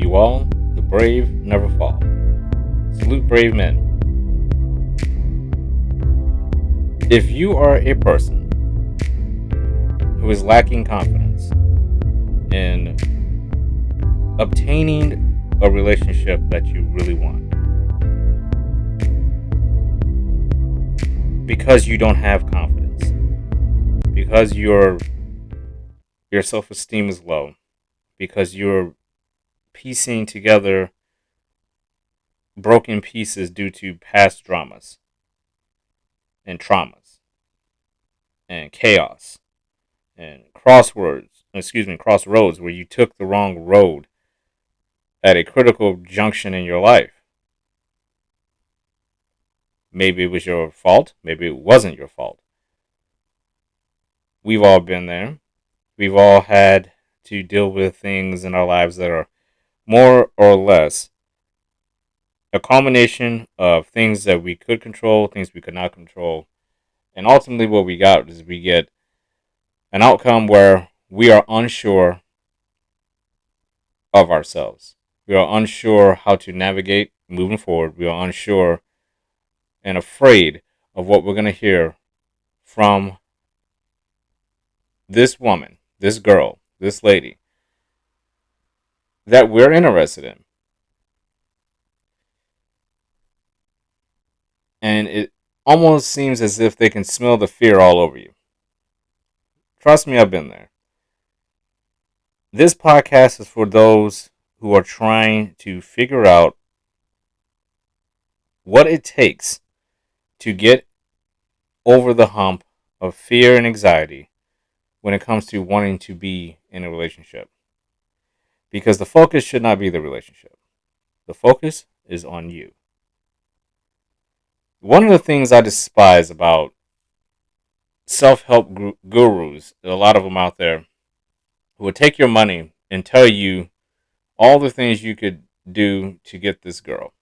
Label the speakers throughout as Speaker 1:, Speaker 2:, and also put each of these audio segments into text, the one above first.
Speaker 1: you all, the brave never fall. Salute brave men. If you are a person who is lacking confidence in obtaining a relationship that you really want, because you don't have confidence, because your self-esteem is low, because you're piecing together broken pieces due to past dramas and traumas and chaos and crossroads where you took the wrong road at a critical junction in your life. Maybe it was your fault, maybe it wasn't your fault. We've all been there. We've all had to deal with things in our lives that are more or less a combination of things that we could control, things we could not control. And ultimately what we got is we get an outcome where we are unsure of ourselves. We are unsure how to navigate moving forward. We are unsure and afraid of what we're going to hear from this woman, this girl, this lady that we're interested in. And it almost seems as if they can smell the fear all over you. Trust me, I've been there. This podcast is for those who are trying to figure out what it takes to get over the hump of fear and anxiety when it comes to wanting to be in a relationship. Because the focus should not be the relationship. The focus is on you. One of the things I despise about self-help gurus, a lot of them out there, who will take your money and tell you all the things you could do to get this girl.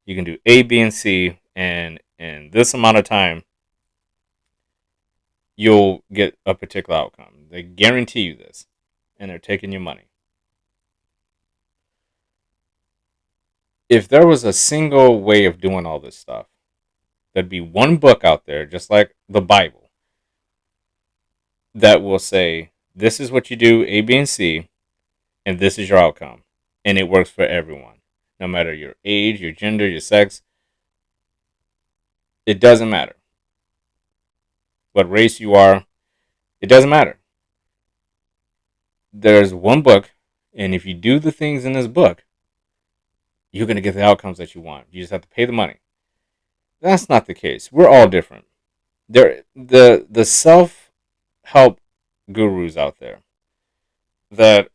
Speaker 1: You can do A, B, and C, and in this amount of time, you'll get a particular outcome. They guarantee you this, and they're taking your money. If there was a single way of doing all this stuff, there'd be one book out there, just like the Bible, that will say, this is what you do, A, B, and C, and this is your outcome. And it works for everyone. No matter your age, your gender, your sex. It doesn't matter. What race you are, it doesn't matter. There's one book, and if you do the things in this book, you're going to get the outcomes that you want. You just have to pay the money. That's not the case. We're all different. The self-help gurus out there that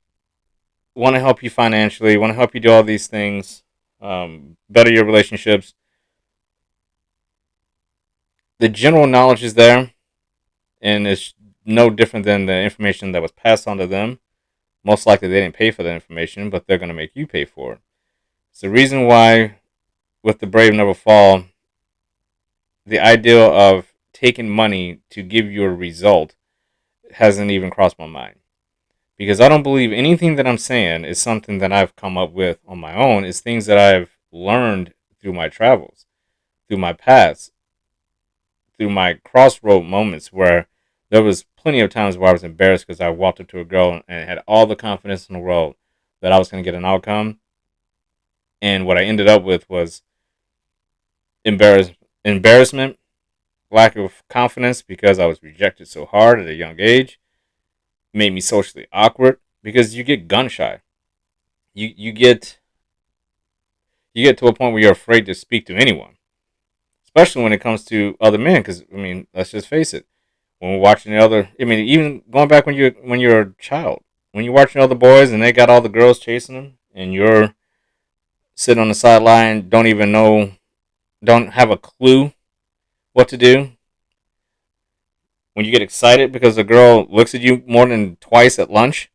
Speaker 1: want to help you financially, want to help you do all these things, better your relationships. The general knowledge is there, and it's no different than the information that was passed on to them. Most likely they didn't pay for that information, but they're going to make you pay for it. It's the reason why with the Brave Never Fall, the idea of taking money to give you a result hasn't even crossed my mind. Because I don't believe anything that I'm saying is something that I've come up with on my own. It's things that I've learned through my travels, through my past, through my crossroad moments where there was plenty of times where I was embarrassed because I walked up to a girl and had all the confidence in the world that I was going to get an outcome. And what I ended up with was embarrassment, lack of confidence because I was rejected so hard at a young age. It made me socially awkward because you get gun shy. You get to a point where you're afraid to speak to anyone, especially when it comes to other men. Because I mean, let's just face it. When we're watching even going back when you're a child, when you're watching other boys and they got all the girls chasing them, and you're sitting on the sideline, don't have a clue what to do. When you get excited because a girl looks at you more than twice at lunch,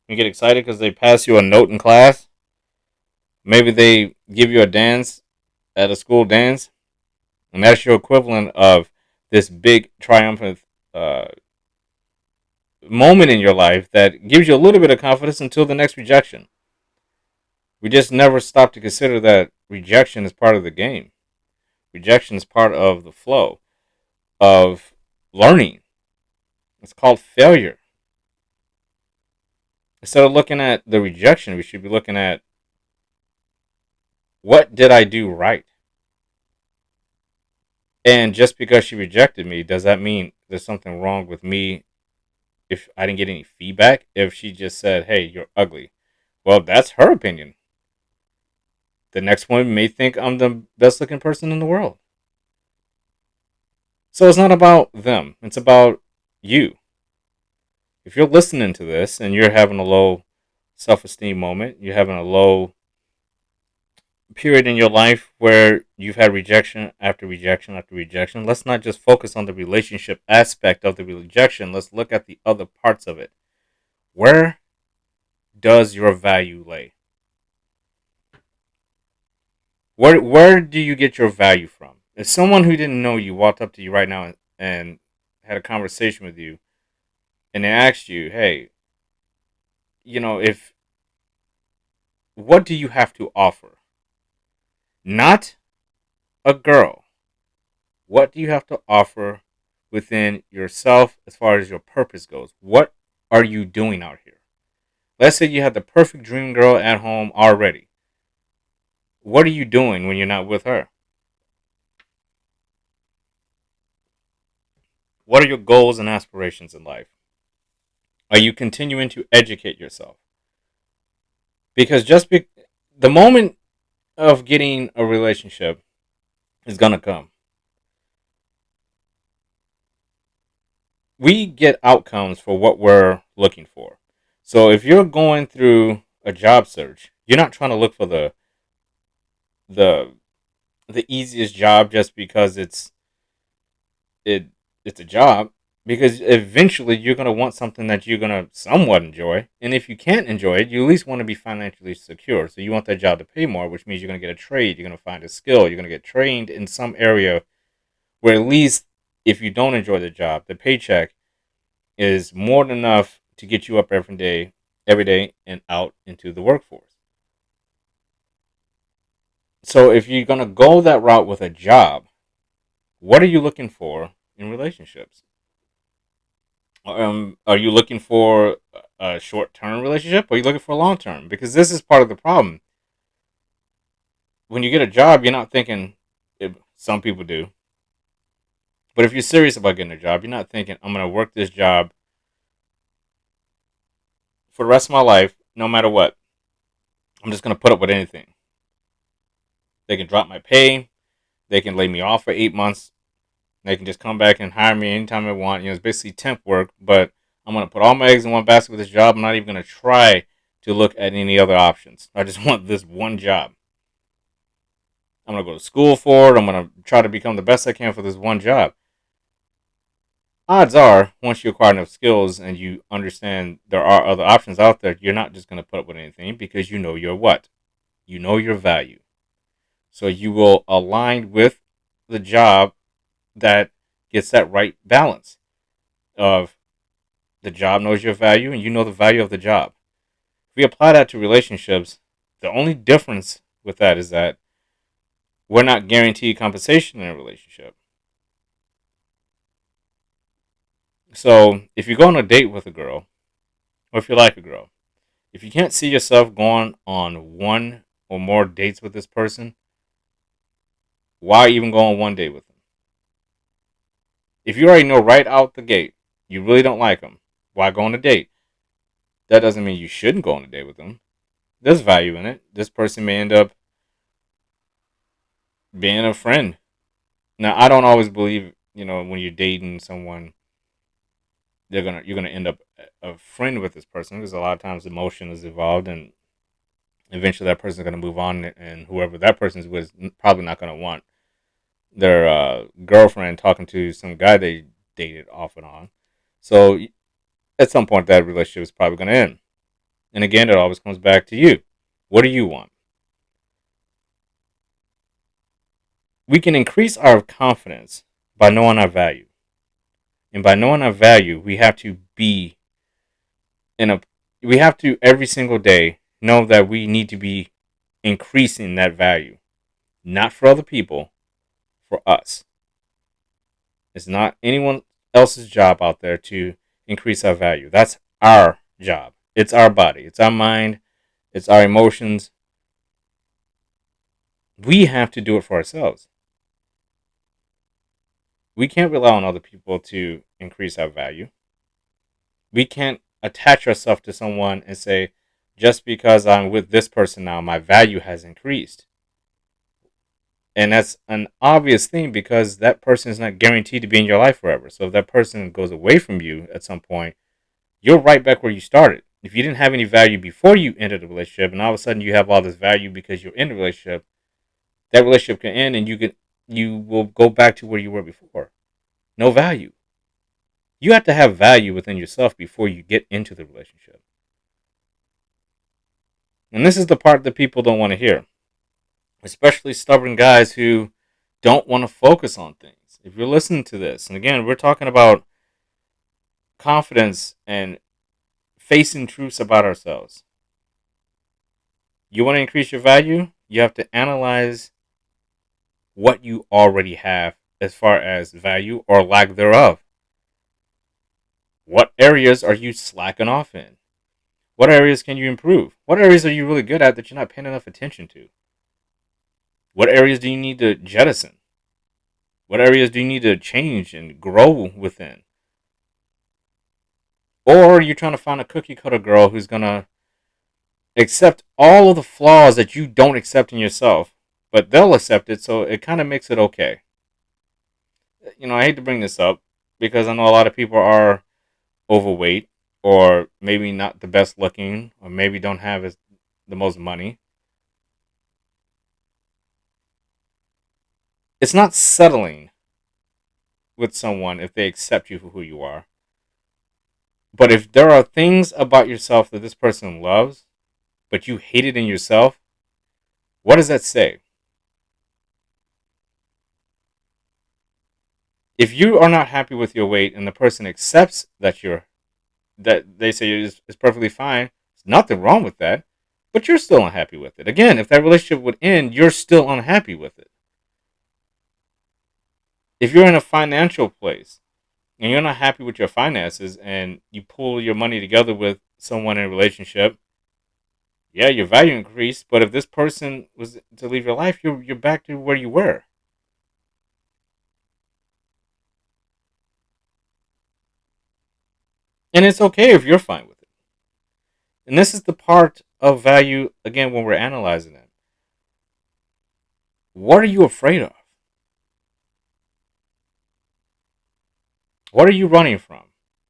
Speaker 1: when you get excited because they pass you a note in class, maybe they give you a dance at a school dance, and that's your equivalent of this big triumphant moment in your life that gives you a little bit of confidence until the next rejection. We just never stop to consider that rejection is part of the game. Rejection is part of the flow of learning. It's called failure. Instead of looking at the rejection, we should be looking at, what did I do right? And just because she rejected me, does that mean there's something wrong with me if I didn't get any feedback? If she just said, hey, you're ugly. Well, that's her opinion. The next one may think I'm the best looking person in the world. So it's not about them. It's about you. If you're listening to this and you're having a low self-esteem moment, you're having a low period in your life where you've had rejection after rejection after rejection, let's not just focus on the relationship aspect of the rejection. Let's look at the other parts of it. Where does your value lay? Where do you get your value from? If someone who didn't know you walked up to you right now and had a conversation with you, and they asked you, hey, if what do you have to offer? Not a girl. What do you have to offer within yourself as far as your purpose goes? What are you doing out here? Let's say you had the perfect dream girl at home already. What are you doing when you're not with her? What are your goals and aspirations in life? Are you continuing to educate yourself? Because the moment of getting a relationship is going to come. We get outcomes for what we're looking for. So if you're going through a job search, you're not trying to look for the easiest job just because it's a job, because eventually you're going to want something that you're going to somewhat enjoy. And if you can't enjoy it, you at least want to be financially secure. So you want that job to pay more, which means you're going to get a trade. You're going to find a skill. You're going to get trained in some area where at least if you don't enjoy the job, the paycheck is more than enough to get you up every day and out into the workforce. So if you're going to go that route with a job, what are you looking for in relationships? Are you looking for a short-term relationship, or are you looking for a long-term? Because this is part of the problem. When you get a job, you're not thinking, some people do, but if you're serious about getting a job, you're not thinking, I'm going to work this job for the rest of my life, no matter what. I'm just going to put up with anything. They can drop my pay. They can lay me off for 8 months. They can just come back and hire me anytime they want. It's basically temp work, but I'm going to put all my eggs in one basket with this job. I'm not even going to try to look at any other options. I just want this one job. I'm going to go to school for it. I'm going to try to become the best I can for this one job. Odds are, once you acquire enough skills and you understand there are other options out there, you're not just going to put up with anything, because you know your what? You know your value. So you will align with the job that gets that right balance of the job knows your value and you know the value of the job. If we apply that to relationships, the only difference with that is that we're not guaranteed compensation in a relationship. So if you go on a date with a girl, or if you like a girl, if you can't see yourself going on one or more dates with this person, why even go on one date with them? If you already know right out the gate you really don't like them, why go on a date? That doesn't mean you shouldn't go on a date with them. There's value in it. This person may end up being a friend. Now, I don't always believe, when you're dating someone, you're gonna end up a friend with this person, because a lot of times emotion is involved, and eventually that person's gonna move on, and whoever that person's with is probably not gonna want their girlfriend talking to some guy they dated off and on. So at some point, that relationship is probably gonna end. And again, it always comes back to you. What do you want? We can increase our confidence by knowing our value. And by knowing our value, we have to every single day know that we need to be increasing that value, not for other people, for us. It's not anyone else's job out there to increase our value. That's our job. It's our body, it's our mind, it's our emotions. We have to do it for ourselves. We can't rely on other people to increase our value. We can't attach ourselves to someone and say, just because I'm with this person now, my value has increased. And that's an obvious thing because that person is not guaranteed to be in your life forever. So if that person goes away from you at some point, you're right back where you started. If you didn't have any value before you entered the relationship, and all of a sudden you have all this value because you're in the relationship, that relationship can end and you will go back to where you were before. No value. You have to have value within yourself before you get into the relationship. And this is the part that people don't want to hear, especially stubborn guys who don't want to focus on things. If you're listening to this, and again, we're talking about confidence and facing truths about ourselves. You want to increase your value? You have to analyze what you already have as far as value or lack thereof. What areas are you slacking off in? What areas can you improve? What areas are you really good at that you're not paying enough attention to? What areas do you need to jettison? What areas do you need to change and grow within? Or are you trying to find a cookie cutter girl who's going to accept all of the flaws that you don't accept in yourself, but they'll accept it, so it kind of makes it okay? I hate to bring this up because I know a lot of people are overweight or maybe not the best looking or maybe don't have the most money. It's not settling with someone if they accept you for who you are. But if there are things about yourself that this person loves, but you hate it in yourself, what does that say? If you are not happy with your weight and the person accepts that they say is perfectly fine, there's nothing wrong with that, but you're still unhappy with it. Again, if that relationship would end, you're still unhappy with it. If you're in a financial place and you're not happy with your finances and you pull your money together with someone in a relationship, yeah, your value increased, but if this person was to leave your life, you're back to where you were. And it's okay if you're fine with it. And this is the part of value, again, when we're analyzing it. What are you afraid of? What are you running from?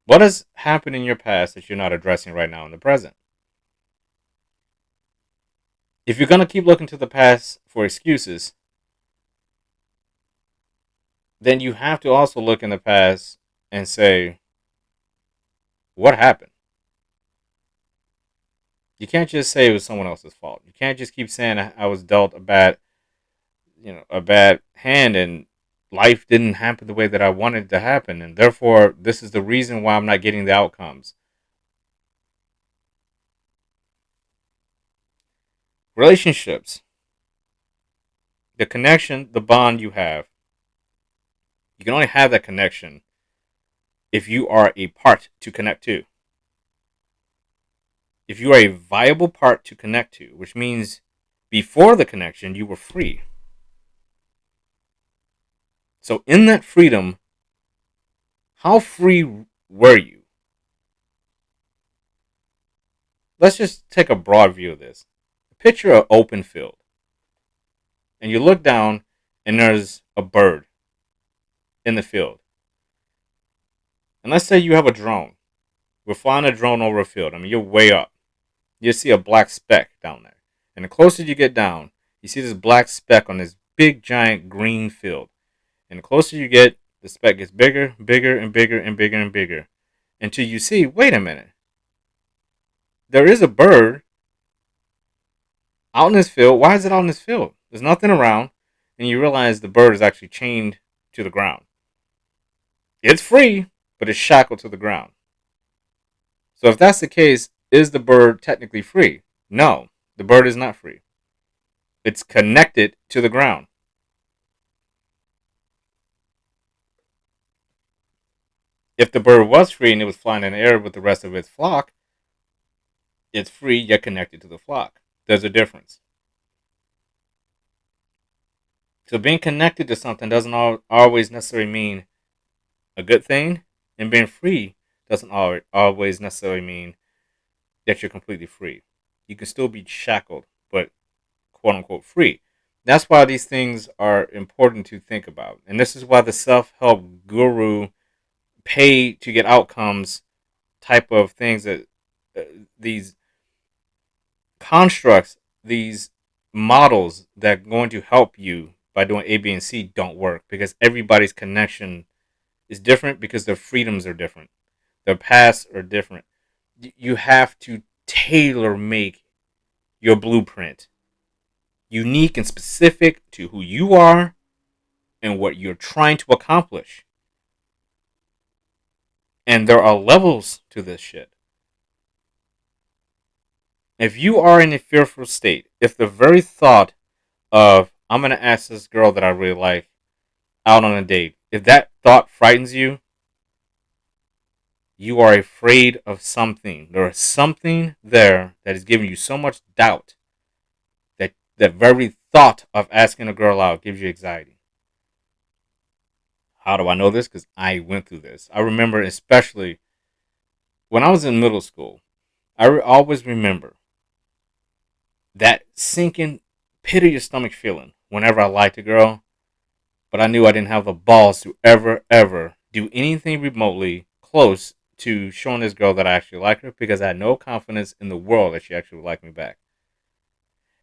Speaker 1: What has happened in your past that you're not addressing right now in the present? If you're going to keep looking to the past for excuses, then you have to also look in the past and say, what happened? You can't just say it was someone else's fault. You can't just keep saying I was dealt a bad hand and life didn't happen the way that I wanted it to happen, and therefore this is the reason why I'm not getting the outcomes. Relationships, the connection, the bond you have, you can only have that connection if you are a part to connect to. If you are a viable part to connect to, which means before the connection you were free. So in that freedom, how free were you? Let's just take a broad view of this. Picture an open field. And you look down and there's a bird in the field. And let's say you have a drone. We're flying a drone over a field. I mean, you're way up. You see a black speck down there. And the closer you get down, you see this black speck on this big, giant green field. And the closer you get, the speck gets bigger, bigger, and bigger, and bigger, and bigger. Until you see, wait a minute. There is a bird out in this field. Why is it out in this field? There's nothing around. And you realize the bird is actually chained to the ground. It's free, but it's shackled to the ground. So if that's the case, is the bird technically free? No, the bird is not free. It's connected to the ground. If the bird was free and it was flying in the air with the rest of its flock, it's free yet connected to the flock. There's a difference. So being connected to something doesn't always necessarily mean a good thing, and being free doesn't always necessarily mean that you're completely free. You can still be shackled, but quote unquote free. That's why these things are important to think about. And this is why the self help guru pay to get outcomes type of things that uh, these constructs, these models that are going to help you by doing A, B, and C don't work because everybody's connection is different because their freedoms are different. Their paths are different. You have to tailor make your blueprint unique and specific to who you are and what you're trying to accomplish. And there are levels to this shit. If you are in a fearful state, if the very thought of, I'm going to ask this girl that I really like out on a date, if that thought frightens you, you are afraid of something. There is something there that is giving you so much doubt that the very thought of asking a girl out gives you anxiety. How do I know this? Because I went through this. I remember, especially when I was in middle school, always remember that sinking pit of your stomach feeling whenever I liked a girl, but I knew I didn't have the balls to ever do anything remotely close to showing this girl that I actually like her because I had no confidence in the world that she actually would like me back.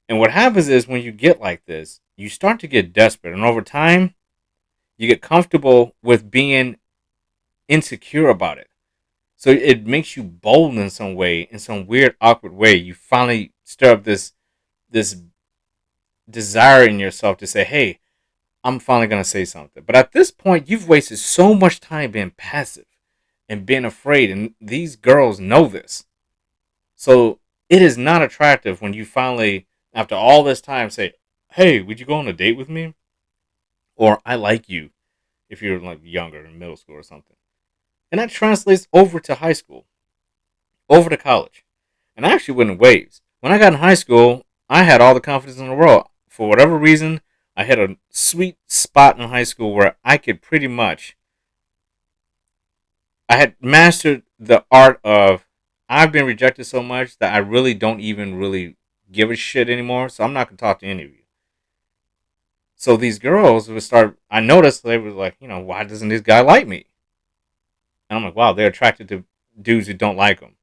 Speaker 1: And what happens is when you get like this, you start to get desperate. And over time, you get comfortable with being insecure about it. So it makes you bold in some way, in some weird, awkward way. You finally stir up this desire in yourself to say, hey, I'm finally going to say something. But at this point, you've wasted so much time being passive and being afraid. And these girls know this. So it is not attractive when you finally, after all this time, say, hey, would you go on a date with me? Or I like you if you're like younger in middle school or something. And that translates over to high school, over to college. And I actually went in waves. When I got in high school, I had all the confidence in the world. For whatever reason, I had a sweet spot in high school where I could pretty much, I had mastered the art of, I've been rejected so much that I really don't even really give a shit anymore. So I'm not going to talk to any of you. So these girls would start, I noticed they were like, why doesn't this guy like me? And I'm like, wow, they're attracted to dudes who don't like them.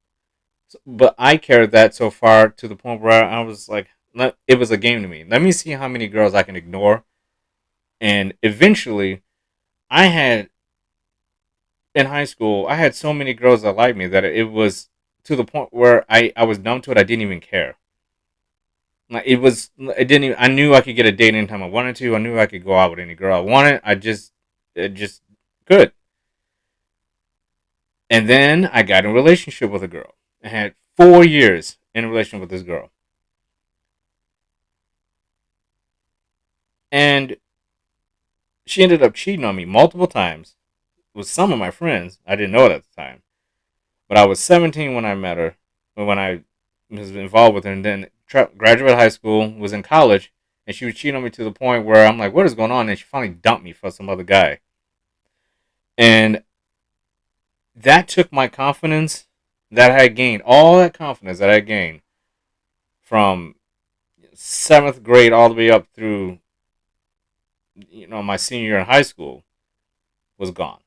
Speaker 1: So, but I carried that so far to the point where I was like, it was a game to me. Let me see how many girls I can ignore. And eventually, I had, in high school, I had so many girls that liked me that it was to the point where I was numb to it. I didn't even care. Like it didn't even, I knew I could get a date anytime I wanted to. I knew I could go out with any girl I wanted. It just could. And then I got in a relationship with a girl. I had 4 years in a relationship with this girl. And she ended up cheating on me multiple times with some of my friends. I didn't know it at the time. But I was 17 when I met her, when I was involved with her. And then graduated high school, was in college, and she was cheating on me to the point where I'm like, what is going on? And she finally dumped me for some other guy. And that took my confidence that I had gained, all that confidence that I gained from seventh grade all the way up through my senior year in high school was gone.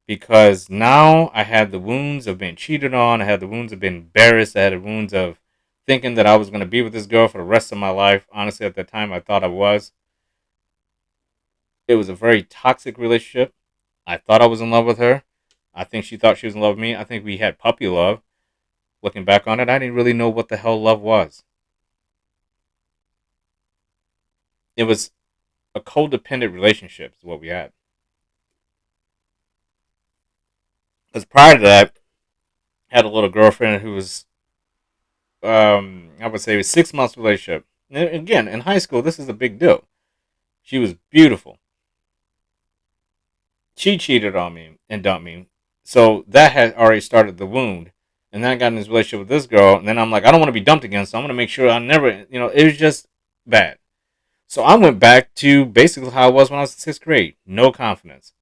Speaker 1: Because now I had the wounds of being cheated on, I had the wounds of being embarrassed, I had the wounds of thinking that I was going to be with this girl for the rest of my life. Honestly, at the time I thought I was. It was a very toxic relationship. I thought I was in love with her. I think she thought she was in love with me. I think we had puppy love. Looking back on it, I didn't really know what the hell love was. It was a codependent relationship is what we had. Because prior to that, I had a little girlfriend who was, I would say, a 6 months relationship. And again, in high school, this is a big deal. She was beautiful. She cheated on me and dumped me. So that had already started the wound. And then I got in this relationship with this girl. And then I'm like, I don't want to be dumped again. So I'm going to make sure I never, it was just bad. So I went back to basically how I was when I was in sixth grade. No confidence.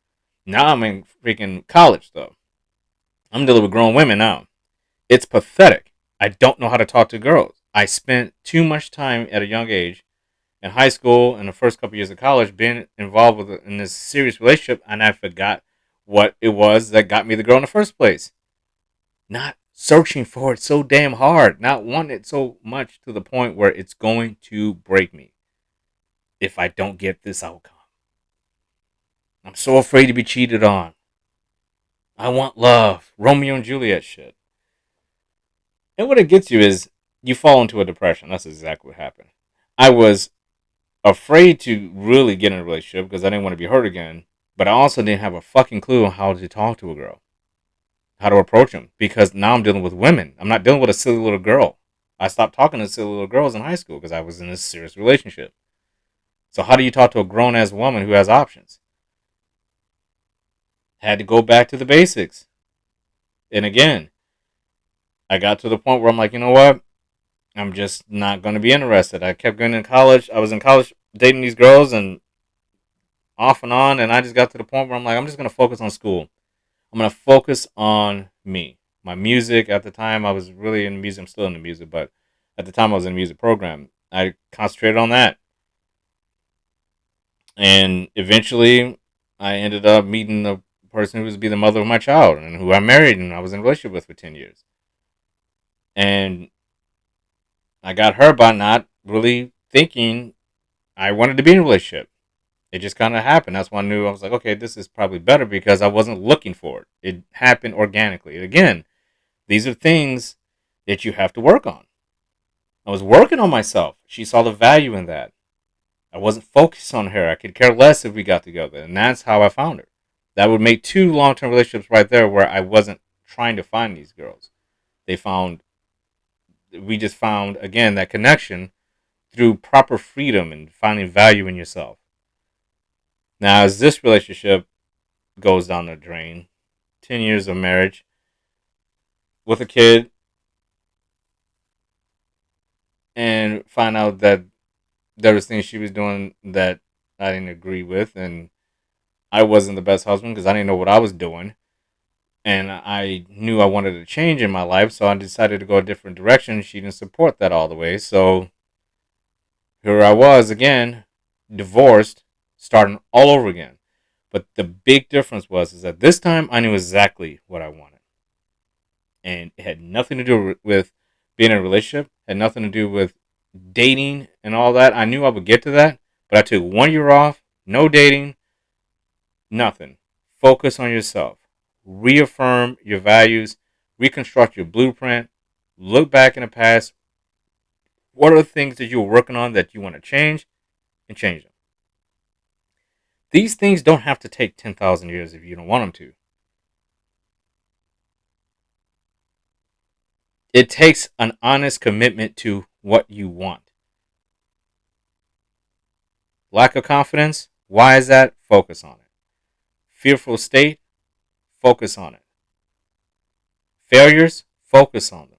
Speaker 1: Now I'm in freaking college, though. I'm dealing with grown women now. It's pathetic. I don't know how to talk to girls. I spent too much time at a young age in high school and the first couple years of college being involved in this serious relationship, and I forgot what it was that got me the girl in the first place. Not searching for it so damn hard, not wanting it so much to the point where it's going to break me if I don't get this outcome. I'm so afraid to be cheated on. I want love. Romeo and Juliet shit. And what it gets you is you fall into a depression. That's exactly what happened. I was afraid to really get in a relationship because I didn't want to be hurt again. But I also didn't have a fucking clue on how to talk to a girl, how to approach them. Because now I'm dealing with women. I'm not dealing with a silly little girl. I stopped talking to silly little girls in high school because I was in this serious relationship. So how do you talk to a grown-ass woman who has options? Had to go back to the basics. And again, I got to the point where I'm like, you know what? I'm just not going to be interested. I kept going to college. I was in college dating these girls and off and on. And I just got to the point where I'm like, I'm just going to focus on school. I'm going to focus on me. My music at the time, I was really in music. I'm still in the music, but at the time I was in a music program. I concentrated on that. And eventually I ended up meeting the person who was to be the mother of my child and who I married and I was in a relationship with for 10 years. And I got her by not really thinking I wanted to be in a relationship. It just kind of happened. That's when I knew I was like, okay, this is probably better because I wasn't looking for it. It happened organically. Again, these are things that you have to work on. I was working on myself. She saw the value in that. I wasn't focused on her. I could care less if we got together. And that's how I found her. That would make 2 long-term relationships right there where I wasn't trying to find these girls. We just found, again, that connection through proper freedom and finding value in yourself. Now, as this relationship goes down the drain, 10 years of marriage with a kid, and find out that there was things she was doing that I didn't agree with, and I wasn't the best husband because I didn't know what I was doing. And I knew I wanted a change in my life, so I decided to go a different direction. She didn't support that all the way, so here I was again, divorced, starting all over again. But the big difference is that this time I knew exactly what I wanted. And it had nothing to do with being in a relationship, had nothing to do with dating and all that. I knew I would get to that, but I took 1 year off, no dating, nothing. Focus on yourself. Reaffirm your values, reconstruct your blueprint, look back in the past. What are the things that you were working on that you want to change, and change them? These things don't have to take 10,000 years if you don't want them to. It takes an honest commitment to what you want. Lack of confidence, why is that? Focus on it. Fearful state, focus on it. Failures, focus on them.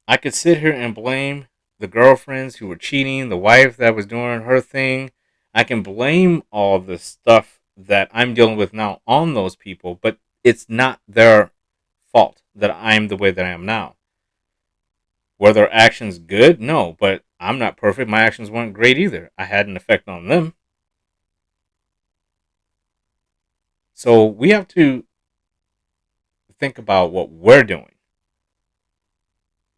Speaker 1: I could sit here and blame the girlfriends who were cheating, the wife that was doing her thing. I can blame all of the stuff that I'm dealing with now on those people, but it's not their fault that I'm the way that I am now. Were their actions good? No, but I'm not perfect. My actions weren't great either. I had an effect on them. So we have to think about what we're doing.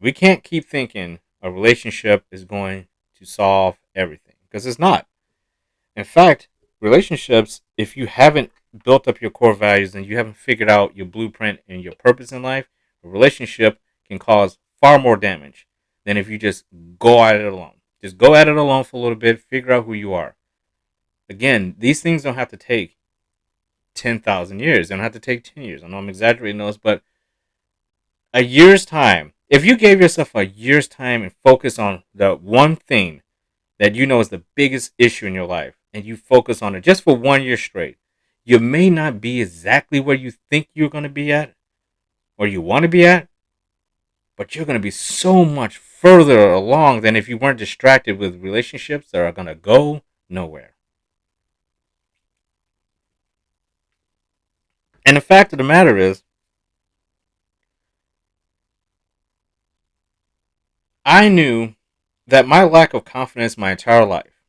Speaker 1: We can't keep thinking a relationship is going to solve everything because it's not. In fact, relationships, if you haven't built up your core values and you haven't figured out your blueprint and your purpose in life, a relationship can cause far more damage than if you just go at it alone. Just go at it alone for a little bit, figure out who you are. Again, these things don't have to take 10,000 years. They don't have to take 10 years. I know I'm exaggerating those, but a year's time, If you gave yourself a year's time and focus on the one thing that you know is the biggest issue in your life, and you focus on it just for 1 year straight, you may not be exactly where you think you're going to be at or you want to be at, but you're going to be so much further along than if you weren't distracted with relationships that are going to go nowhere. And the fact of the matter is, I knew that my lack of confidence my entire life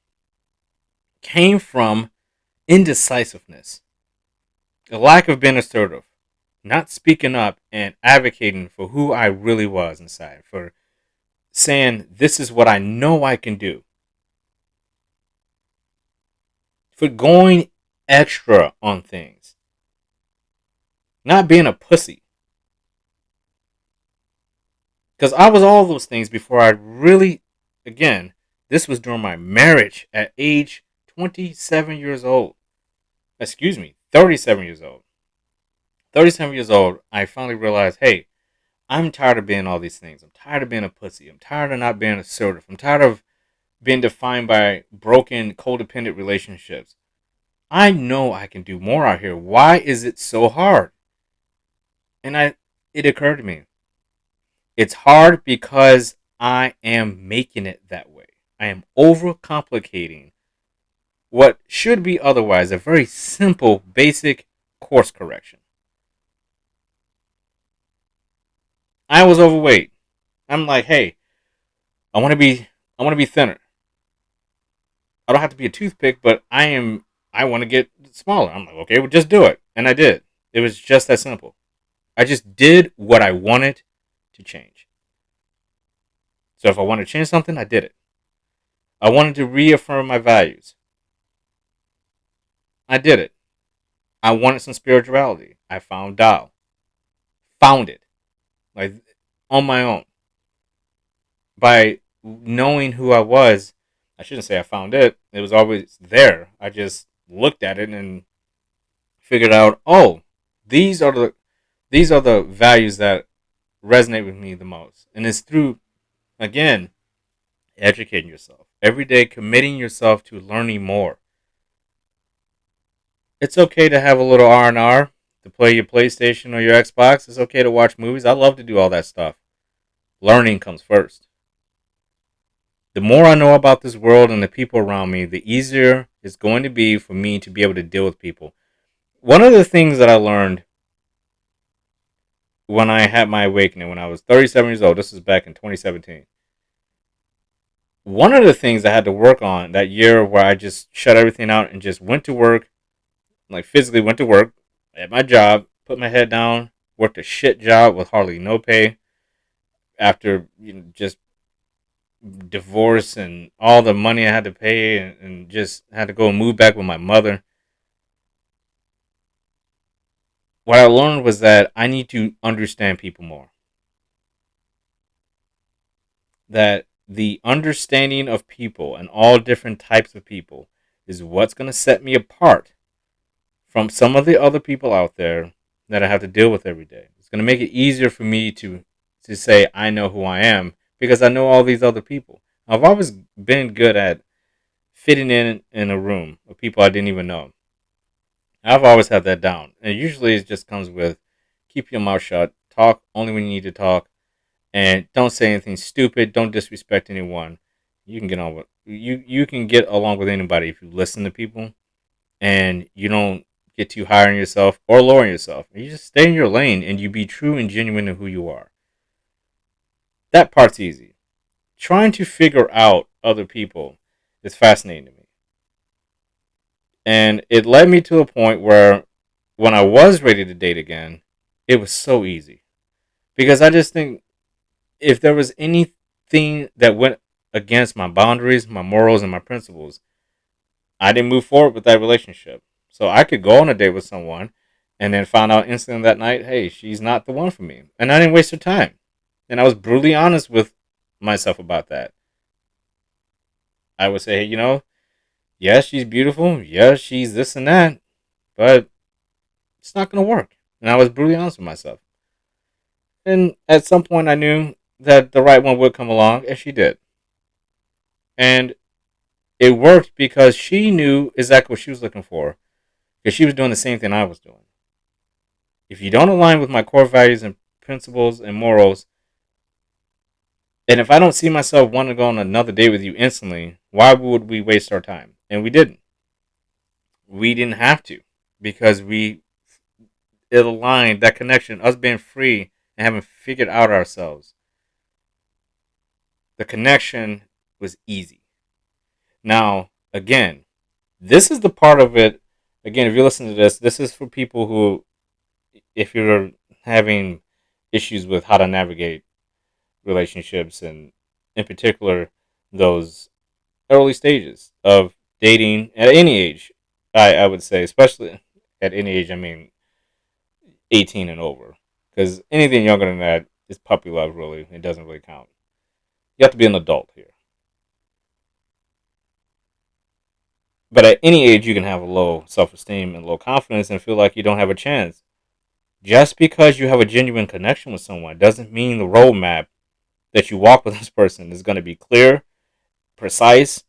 Speaker 1: came from indecisiveness, a lack of being assertive, not speaking up and advocating for who I really was inside, for saying, this is what I know I can do, for going extra on things, not being a pussy. Because I was all those things before I really, again, this was during my marriage at age 27 years old. Excuse me, 37 years old. 37 years old, I finally realized, hey, I'm tired of being all these things. I'm tired of being a pussy. I'm tired of not being assertive. I'm tired of being defined by broken, codependent relationships. I know I can do more out here. Why is it so hard? And it occurred to me. It's hard because I am making it that way. I am overcomplicating what should be otherwise a very simple, basic course correction. I was overweight. I'm like, hey, I want to be thinner. I don't have to be a toothpick, but I want to get smaller. I'm like, okay, well, just do it. And I did. It was just that simple. I just did what I wanted to change. So if I wanted to change something, I did it. I wanted to reaffirm my values. I did it. I wanted some spirituality. I found Tao. Found it. Like on my own. By knowing who I was, I shouldn't say I found it. It was always there. I just looked at it and figured out, oh, these are the values that resonate with me the most. And it's through, again, educating yourself. Every day committing yourself to learning more. It's okay to have a little R&R, to play your PlayStation or your Xbox. It's okay to watch movies. I love to do all that stuff. Learning comes first. The more I know about this world and the people around me, the easier it's going to be for me to be able to deal with people. One of the things that I learned when I had my awakening, when I was 37 years old, this was back in 2017. One of the things I had to work on that year where I just shut everything out and just went to work, like physically went to work at my job, put my head down, worked a shit job with hardly no pay after just divorce and all the money I had to pay and just had to go and move back with my mother. What I learned was that I need to understand people more. That the understanding of people and all different types of people is what's going to set me apart from some of the other people out there that I have to deal with every day. It's going to make it easier for me to say I know who I am because I know all these other people. I've always been good at fitting in a room of people I didn't even know. I've always had that down. And usually it just comes with keep your mouth shut, talk only when you need to talk, and don't say anything stupid, don't disrespect anyone. You can get on with you can get along with anybody if you listen to people and you don't get too high on yourself or lower yourself. You just stay in your lane and you be true and genuine to who you are. That part's easy. Trying to figure out other people is fascinating to me. And it led me to a point where when I was ready to date again, it was so easy. Because I just think if there was anything that went against my boundaries, my morals, and my principles, I didn't move forward with that relationship. So I could go on a date with someone and then find out instantly that night, hey, she's not the one for me. And I didn't waste her time. And I was brutally honest with myself about that. I would say, hey, yes, she's beautiful. Yes, she's this and that. But it's not going to work. And I was brutally honest with myself. And at some point I knew that the right one would come along, and she did. And it worked because she knew exactly what she was looking for, because she was doing the same thing I was doing. If you don't align with my core values and principles and morals, and if I don't see myself wanting to go on another date with you instantly, why would we waste our time? And we didn't. We didn't have to, because it aligned, that connection, us being free and having figured out ourselves. The connection was easy. Now, again, this is the part of it. Again, if you're listening to this, this is for people who, if you're having issues with how to navigate relationships, and in particular, those early stages of dating at any age, I would say, especially at any age, I mean 18 and over. Because anything younger than that is puppy love, really. It doesn't really count. You have to be an adult here. But at any age, you can have a low self-esteem and low confidence and feel like you don't have a chance. Just because you have a genuine connection with someone doesn't mean the roadmap that you walk with this person is going to be clear, precise,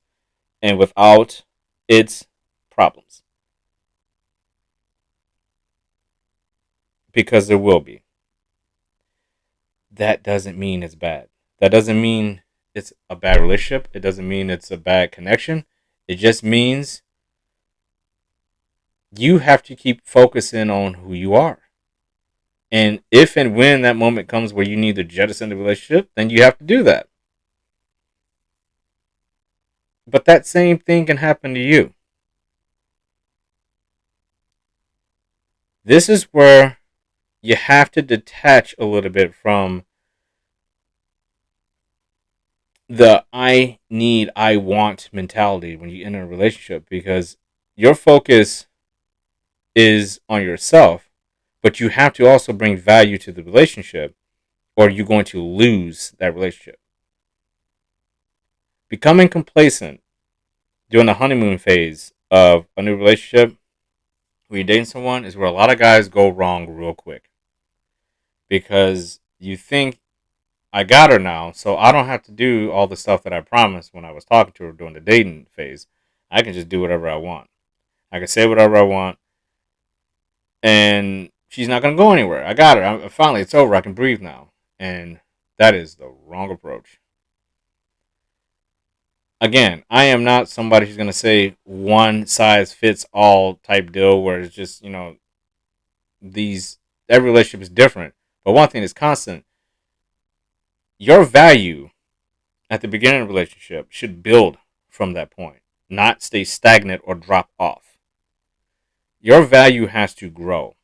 Speaker 1: and without its problems. Because there will be. That doesn't mean it's bad. That doesn't mean it's a bad relationship. It doesn't mean it's a bad connection. It just means you have to keep focusing on who you are. And if and when that moment comes where you need to jettison the relationship, then you have to do that. But that same thing can happen to you. This is where you have to detach a little bit from the I need, I want mentality when you enter a relationship, because your focus is on yourself, but you have to also bring value to the relationship, or you're going to lose that relationship. Becoming complacent during the honeymoon phase of a new relationship, when you're dating someone, is where a lot of guys go wrong real quick. Because you think, I got her now, so I don't have to do all the stuff that I promised when I was talking to her during the dating phase. I can just do whatever I want. I can say whatever I want, and she's not going to go anywhere. I got her. Finally, it's over. I can breathe now. And that is the wrong approach. Again, I am not somebody who's going to say one size fits all type deal where it's just, every relationship is different. But one thing is constant. Your value at the beginning of a relationship should build from that point, not stay stagnant or drop off. Your value has to grow.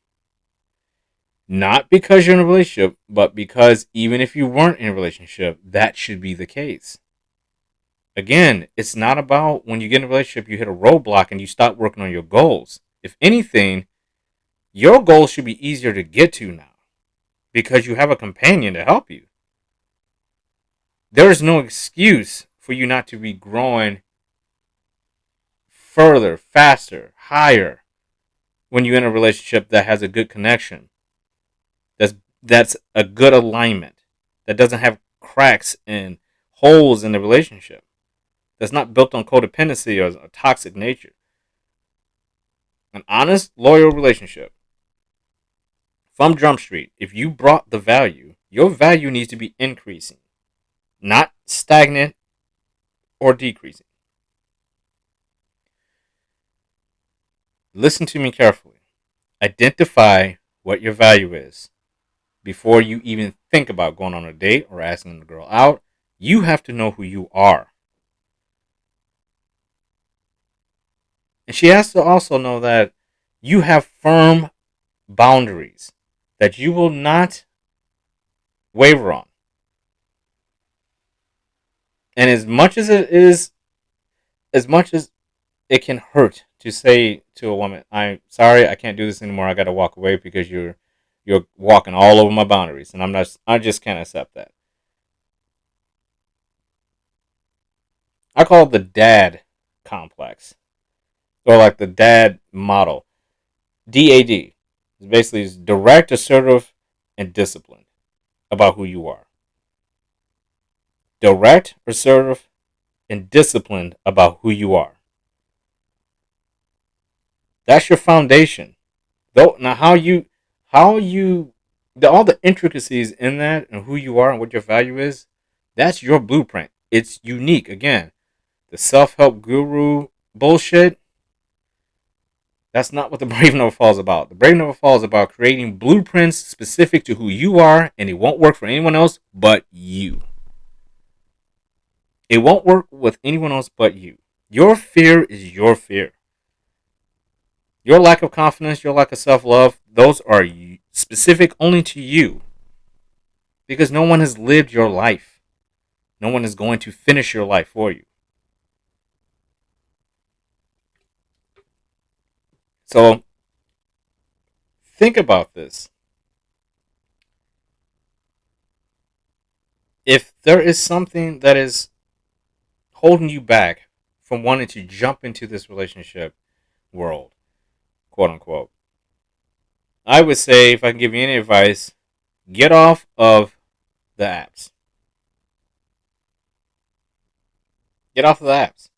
Speaker 1: Not because you're in a relationship, but because even if you weren't in a relationship, that should be the case. Again, it's not about when you get in a relationship, you hit a roadblock and you stop working on your goals. If anything, your goals should be easier to get to now because you have a companion to help you. There is no excuse for you not to be growing further, faster, higher when you're in a relationship that has a good connection. That's a good alignment. That doesn't have cracks and holes in the relationship. That's not built on codependency or a toxic nature. An honest, loyal relationship. From Jump Street, if you brought the value, your value needs to be increasing, not stagnant or decreasing. Listen to me carefully. Identify what your value is. Before you even think about going on a date or asking the girl out, you have to know who you are. And she has to also know that you have firm boundaries that you will not waver on. And as much as it can hurt to say to a woman, I'm sorry, I can't do this anymore. I got to walk away because you're walking all over my boundaries, and I just can't accept that. I call it the dad complex, or like the dad model. DAD is basically direct, assertive, and disciplined about who you are. direct, assertive, and disciplined about who you are. That's your foundation. Though now all the intricacies in that and who you are and what your value is, that's your blueprint. It's unique. Again, the self-help guru bullshit, that's not what the Brave Never Fall is about. The Brave Never Fall is about creating blueprints specific to who you are, and it won't work for anyone else but you. It won't work with anyone else but you. Your fear is your fear. Your lack of confidence, your lack of self-love, those are specific only to you. Because no one has lived your life. No one is going to finish your life for you. So, think about this. If there is something that is holding you back from wanting to jump into this relationship world, quote unquote, I would say, if I can give you any advice, get off of the apps. Get off of the apps.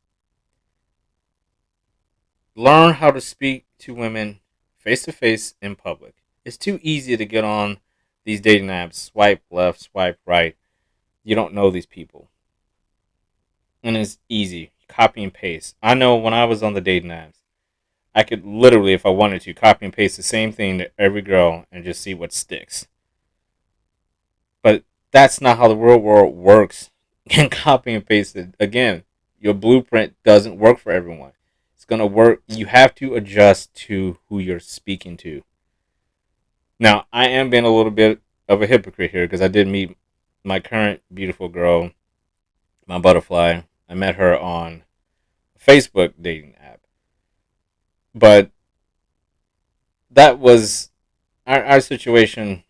Speaker 1: Learn how to speak to women face to face in public. It's too easy to get on these dating apps, swipe left, swipe right. You don't know these people. And it's easy. Copy and paste. I know when I was on the dating apps, I could literally, if I wanted to, copy and paste the same thing to every girl and just see what sticks. But that's not how the real world works. And copy and paste it. Again, your blueprint doesn't work for everyone. It's going to work. You have to adjust to who you're speaking to. Now, I am being a little bit of a hypocrite here because I did meet my current beautiful girl, my butterfly. I met her on a Facebook dating app. But that was our situation.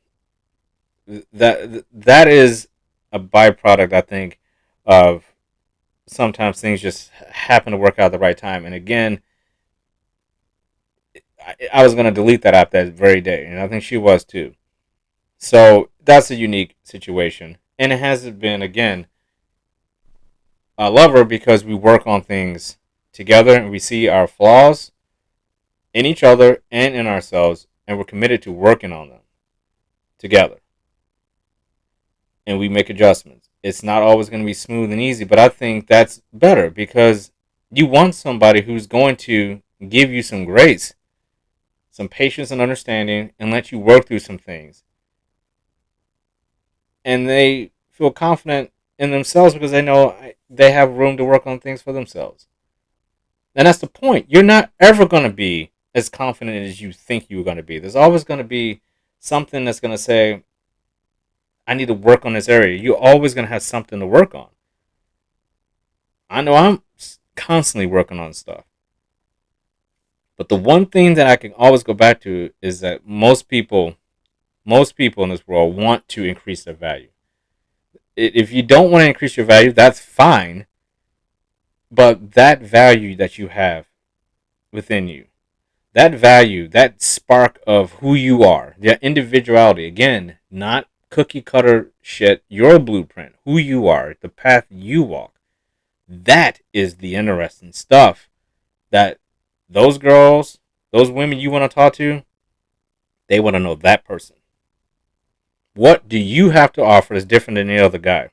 Speaker 1: That is a byproduct, I think, of sometimes things just happen to work out at the right time. And again, I was going to delete that app that very day, and I think she was too. So that's a unique situation. And it hasn't been, again, I love her because we work on things together and we see our flaws in each other and in ourselves, and we're committed to working on them together. And we make adjustments. It's not always going to be smooth and easy, but I think that's better because you want somebody who's going to give you some grace, some patience and understanding, and let you work through some things. And they feel confident in themselves because they know they have room to work on things for themselves. And that's the point. You're not ever going to be as confident as you think you're going to be. There's always going to be something that's going to say, I need to work on this area. You're always going to have something to work on. I know I'm constantly working on stuff. But the one thing that I can always go back to is that most people in this world want to increase their value. If you don't want to increase your value, that's fine. But that value that you have within you, that value, that spark of who you are, that individuality, again, not cookie cutter shit, your blueprint, who you are, the path you walk, that is the interesting stuff that those girls, those women you want to talk to, they want to know that person. What do you have to offer that's different than any other guy?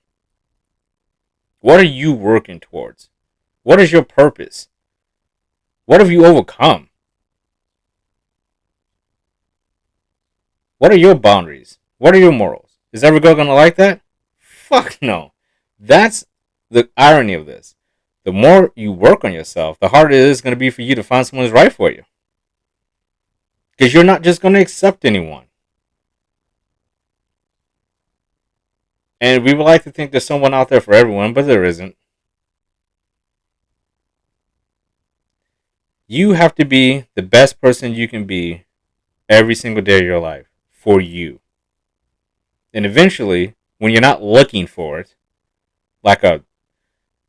Speaker 1: What are you working towards? What is your purpose? What have you overcome? What are your boundaries? What are your morals? Is every girl going to like that? Fuck no. That's the irony of this. The more you work on yourself, the harder it is going to be for you to find someone who's right for you. Because you're not just going to accept anyone. And we would like to think there's someone out there for everyone, but there isn't. You have to be the best person you can be every single day of your life for you. And eventually, when you're not looking for it, like a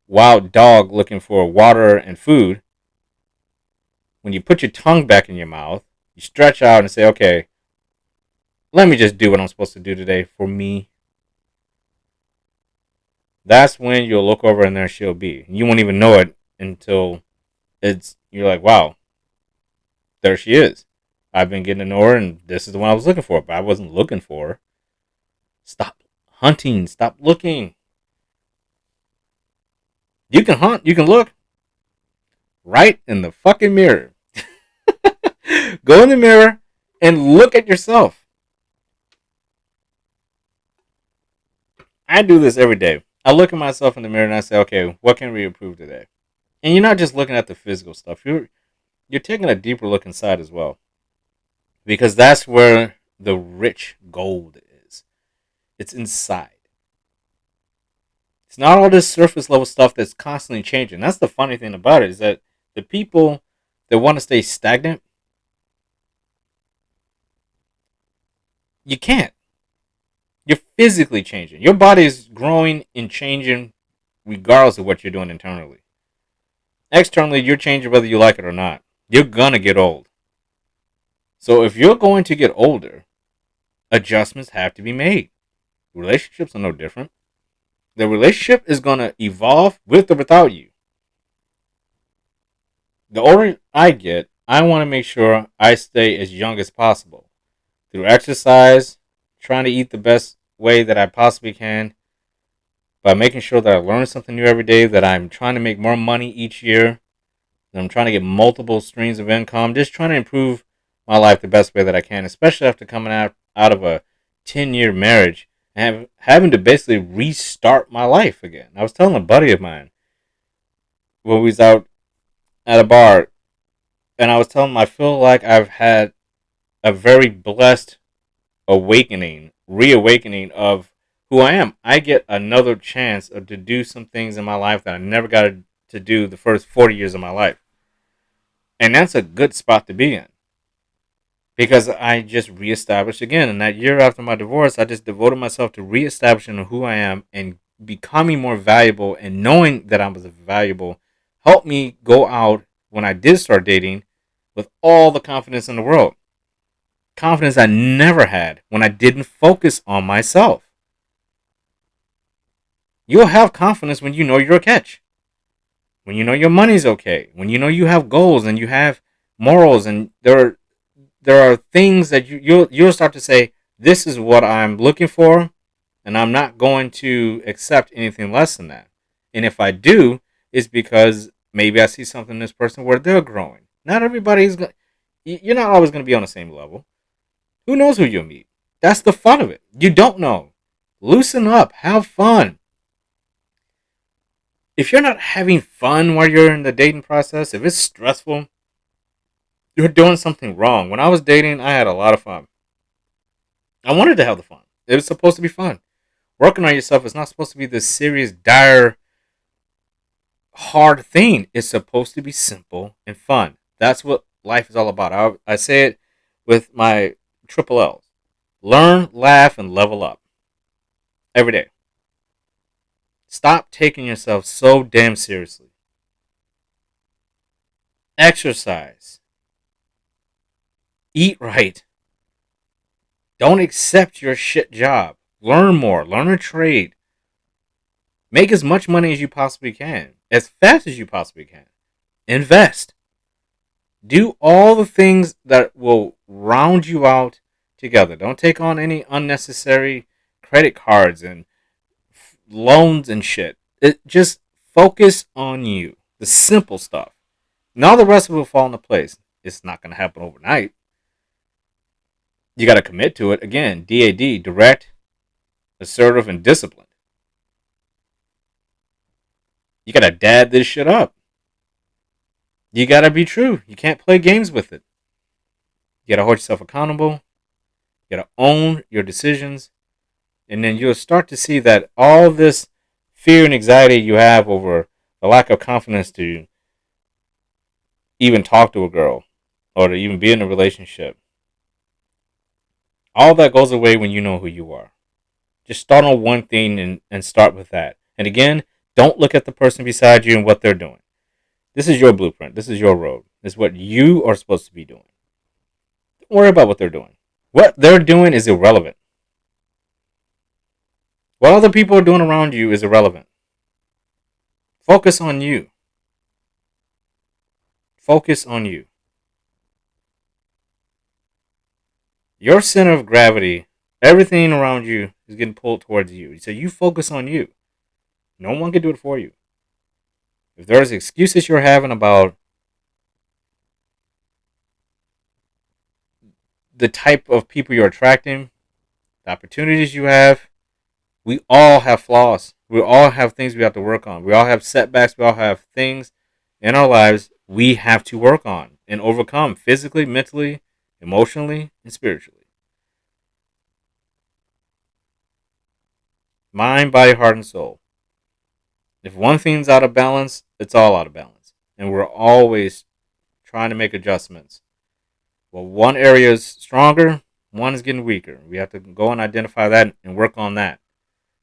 Speaker 1: wild dog looking for water and food, when you put your tongue back in your mouth, you stretch out and say, okay, let me just do what I'm supposed to do today for me. That's when you'll look over and there she'll be. You won't even know it until you're like, wow, there she is. I've been getting to know her, and this is the one I was looking for, but I wasn't looking for her. Stop hunting. Stop looking. You can hunt. You can look right in the fucking mirror. Go in the mirror and look at yourself. I do this every day. I look at myself in the mirror and I say, okay, what can we improve today? And you're not just looking at the physical stuff. You're taking a deeper look inside as well. Because that's where the rich gold is. It's inside. It's not all this surface level stuff that's constantly changing. That's the funny thing about it, is that the people that want to stay stagnant, you can't. You're physically changing. Your body is growing and changing regardless of what you're doing internally. Externally, you're changing whether you like it or not. You're going to get old. So if you're going to get older, adjustments have to be made. Relationships are no different. The relationship is going to evolve with or without you. The older I get, I want to make sure I stay as young as possible. Through exercise, trying to eat the best way that I possibly can, by making sure that I learn something new every day, that I'm trying to make more money each year, that I'm trying to get multiple streams of income, just trying to improve my life the best way that I can, especially after coming out of a 10-year marriage and having to basically restart my life again. I was telling a buddy of mine when we was out at a bar, and I was telling him I feel like I've had a very blessed reawakening of who I am. I get another chance to do some things in my life that I never got to do the first 40 years of my life. And that's a good spot to be in. Because I just reestablished again. And that year after my divorce, I just devoted myself to reestablishing who I am and becoming more valuable, and knowing that I was valuable helped me go out when I did start dating with all the confidence in the world. Confidence I never had when I didn't focus on myself. You'll have confidence when you know you're a catch. When you know your money's okay. When you know you have goals and you have morals, and there are things that you'll start to say, this is what I'm looking for, and I'm not going to accept anything less than that. And if I do, it's because maybe I see something in this person where they're growing. Not everybody's going. You're not always going to be on the same level. Who knows who you'll meet? That's the fun of it. You don't know. Loosen up. Have fun. If you're not having fun while you're in the dating process, if it's stressful, you're doing something wrong. When I was dating, I had a lot of fun. I wanted to have the fun. It was supposed to be fun. Working on yourself is not supposed to be this serious, dire, hard thing. It's supposed to be simple and fun. That's what life is all about. I say it with my triple L's. Learn, laugh, and level up. Every day. Stop taking yourself so damn seriously. Exercise. Eat right. Don't accept your shit job. Learn more. Learn a trade. Make as much money as you possibly can. As fast as you possibly can. Invest. Do all the things that will round you out together. Don't take on any unnecessary credit cards and loans and shit. Just focus on you. The simple stuff. And all the rest of it will fall into place. It's not going to happen overnight. You got to commit to it. Again, DAD, direct, assertive, and disciplined. You got to dad this shit up. You got to be true. You can't play games with it. You got to hold yourself accountable. You got to own your decisions. And then you'll start to see that all this fear and anxiety you have over the lack of confidence to even talk to a girl or to even be in a relationship, all that goes away when you know who you are. Just start on one thing and start with that. And again, don't look at the person beside you and what they're doing. This is your blueprint. This is your road. This is what you are supposed to be doing. Don't worry about what they're doing. What they're doing is irrelevant. What other people are doing around you is irrelevant. Focus on you. Focus on you. Your center of gravity, everything around you is getting pulled towards you. So you focus on you. No one can do it for you. If there's excuses you're having about the type of people you're attracting, the opportunities you have, we all have flaws. We all have things we have to work on. We all have setbacks. We all have things in our lives we have to work on and overcome physically, mentally, emotionally, and spiritually. Mind, body, heart, and soul. If one thing's out of balance, it's all out of balance. And we're always trying to make adjustments. Well, one area is stronger, one is getting weaker. We have to go and identify that and work on that.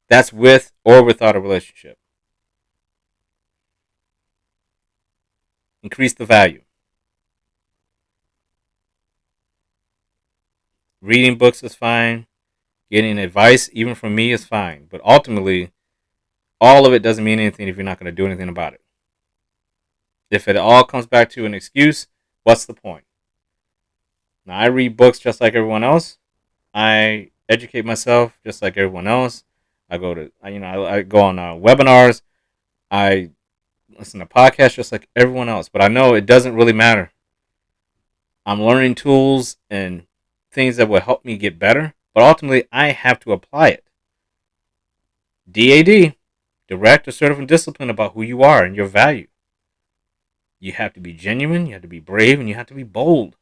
Speaker 1: That's with or without a relationship. Increase the value. Reading books is fine. Getting advice, even from me, is fine. But ultimately, all of it doesn't mean anything if you're not going to do anything about it. If it all comes back to an excuse, what's the point? Now, I read books just like everyone else. I educate myself just like everyone else. I go to, I go on webinars. I listen to podcasts just like everyone else. But I know it doesn't really matter. I'm learning tools and things that will help me get better. But ultimately, I have to apply it. DAD, direct, assertive, and disciplined about who you are and your value. You have to be genuine, you have to be brave, and you have to be bold.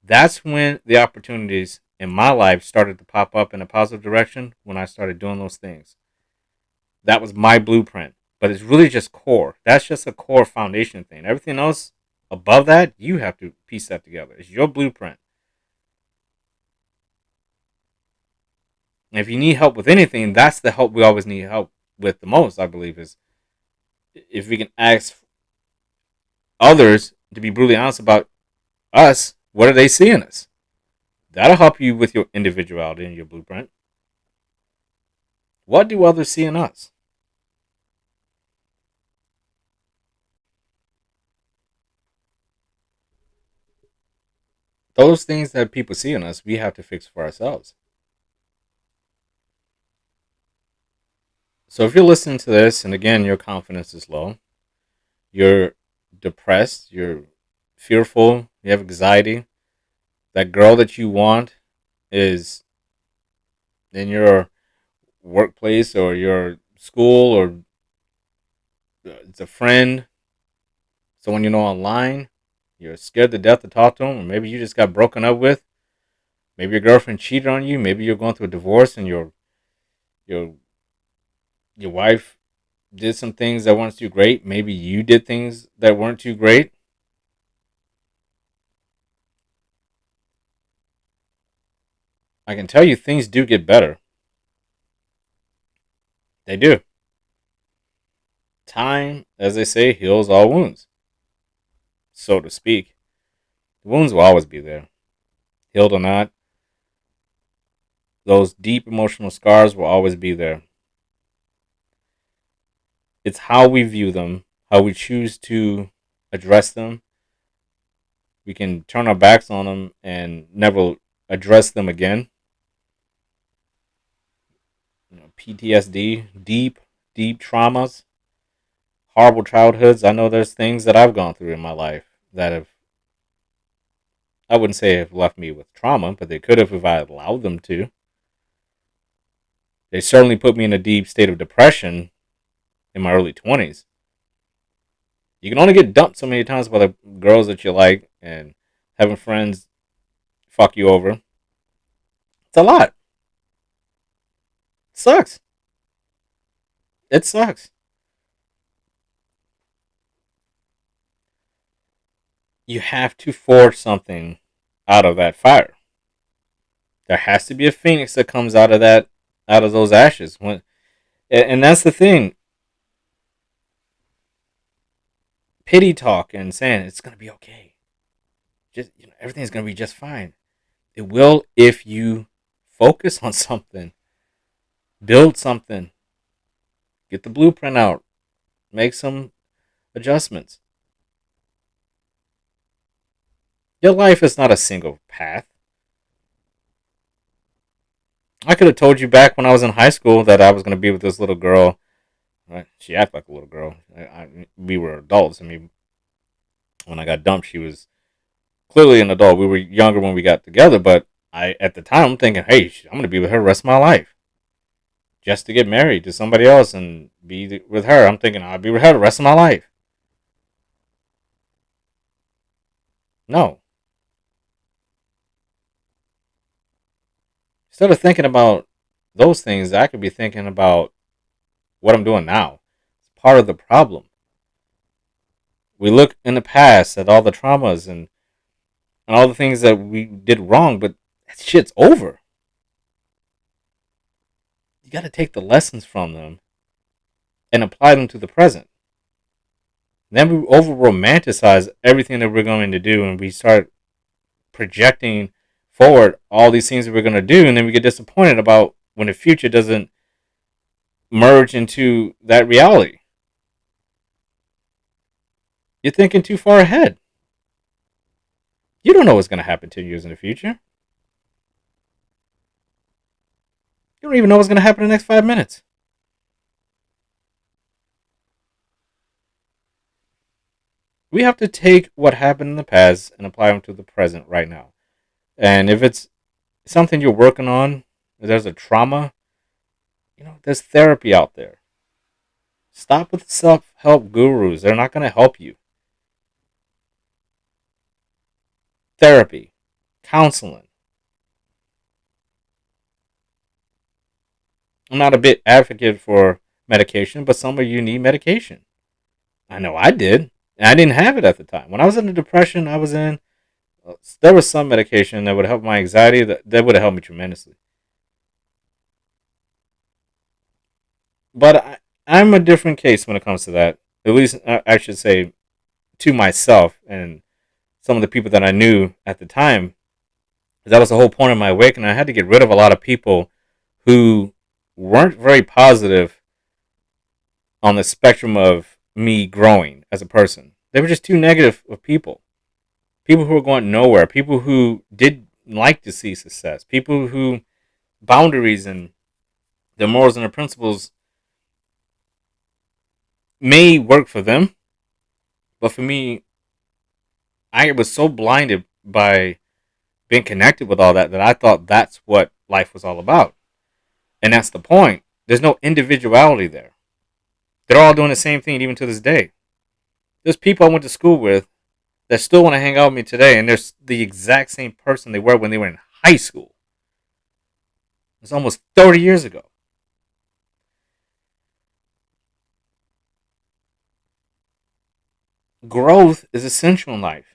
Speaker 1: That's when the opportunities in my life started to pop up in a positive direction when I started doing those things. That was my blueprint. But it's really just core. That's just a core foundation thing. Everything else above that, you have to piece that together. It's your blueprint. And if you need help with anything, that's the help we always need help with the most, I believe, is if we can ask others to be brutally honest about us, what do they see in us? That'll help you with your individuality and your blueprint. What do others see in us? Those things that people see in us, we have to fix for ourselves. So if you're listening to this, and again, your confidence is low, you're depressed, you're fearful, you have anxiety, that girl that you want is in your workplace or your school, or it's a friend, someone you know online, you're scared to death to talk to them, or maybe you just got broken up with, maybe your girlfriend cheated on you, maybe you're going through a divorce and your wife did some things that weren't too great, maybe you did things that weren't too great. I can tell you things do get better. They do. Time, as they say, heals all wounds, so to speak. The wounds will always be there. Healed or not, those deep emotional scars will always be there. It's how we view them, how we choose to address them. We can turn our backs on them and never address them again. PTSD, deep traumas, horrible childhoods. I know there's things that I've gone through in my life that have, I wouldn't say have left me with trauma, but they could have if I allowed them to. They certainly put me in a deep state of depression in my early 20s. You can only get dumped so many times by the girls that you like, and having friends fuck you over. It's a lot. It sucks. It sucks. You have to forge something out of that fire. There has to be a phoenix that comes out of that, out of those ashes. And that's the thing. Pity talk and saying it's gonna be okay. Just everything's gonna be just fine. It will if you focus on something. Build something. Get the blueprint out. Make some adjustments. Your life is not a single path. I could have told you back when I was in high school that I was going to be with this little girl. Right? She acted like a little girl. We were adults. I mean, when I got dumped, she was clearly an adult. We were younger when we got together, but at the time, I'm thinking, hey, I'm going to be with her the rest of my life. Just to get married to somebody else and be with her. I'm thinking I'll be with her the rest of my life. No. Instead of thinking about those things, I could be thinking about what I'm doing now. It's part of the problem. We look in the past at all the traumas and all the things that we did wrong, but that shit's over. You got to take the lessons from them and apply them to the present. Then we over romanticize everything that we're going to do, and we start projecting forward all these things that we're going to do, and then we get disappointed about when the future doesn't merge into that reality. You're thinking too far ahead. You don't know what's going to happen 10 years in the future. You don't even know what's going to happen in the next 5 minutes. We have to take what happened in the past and apply them to the present right now. And if it's something you're working on, if there's a trauma, there's therapy out there. Stop with self-help gurus. They're not going to help you. Therapy, counseling. I'm not a big advocate for medication, but some of you need medication. I know I did. And I didn't have it at the time. When I was in the depression I was in, there was some medication that would help my anxiety. That would have helped me tremendously. But I'm a different case when it comes to that. At least I should say to myself and some of the people that I knew at the time. That was the whole point of my awakening. I had to get rid of a lot of people who weren't very positive on the spectrum of me growing as a person. They were just too negative of people. People who were going nowhere. People who did like to see success. People who boundaries and their morals and their principles may work for them. But for me, I was so blinded by being connected with all that I thought that's what life was all about. And that's the point. There's no individuality there. They're all doing the same thing even to this day. There's people I went to school with that still want to hang out with me today, and they're the exact same person they were when they were in high school. It's almost 30 years ago. Growth is essential in life.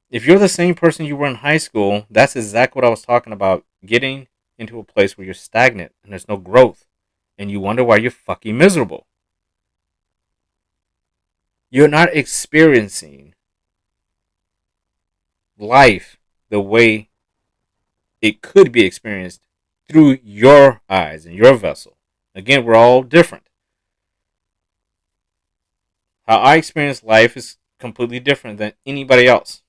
Speaker 1: If you're the same person you were in high school, that's exactly what I was talking about. Getting into a place where you're stagnant and there's no growth. And you wonder why you're fucking miserable. You're not experiencing life the way it could be experienced through your eyes and your vessel. Again, we're all different. How I experience life is completely different than anybody else.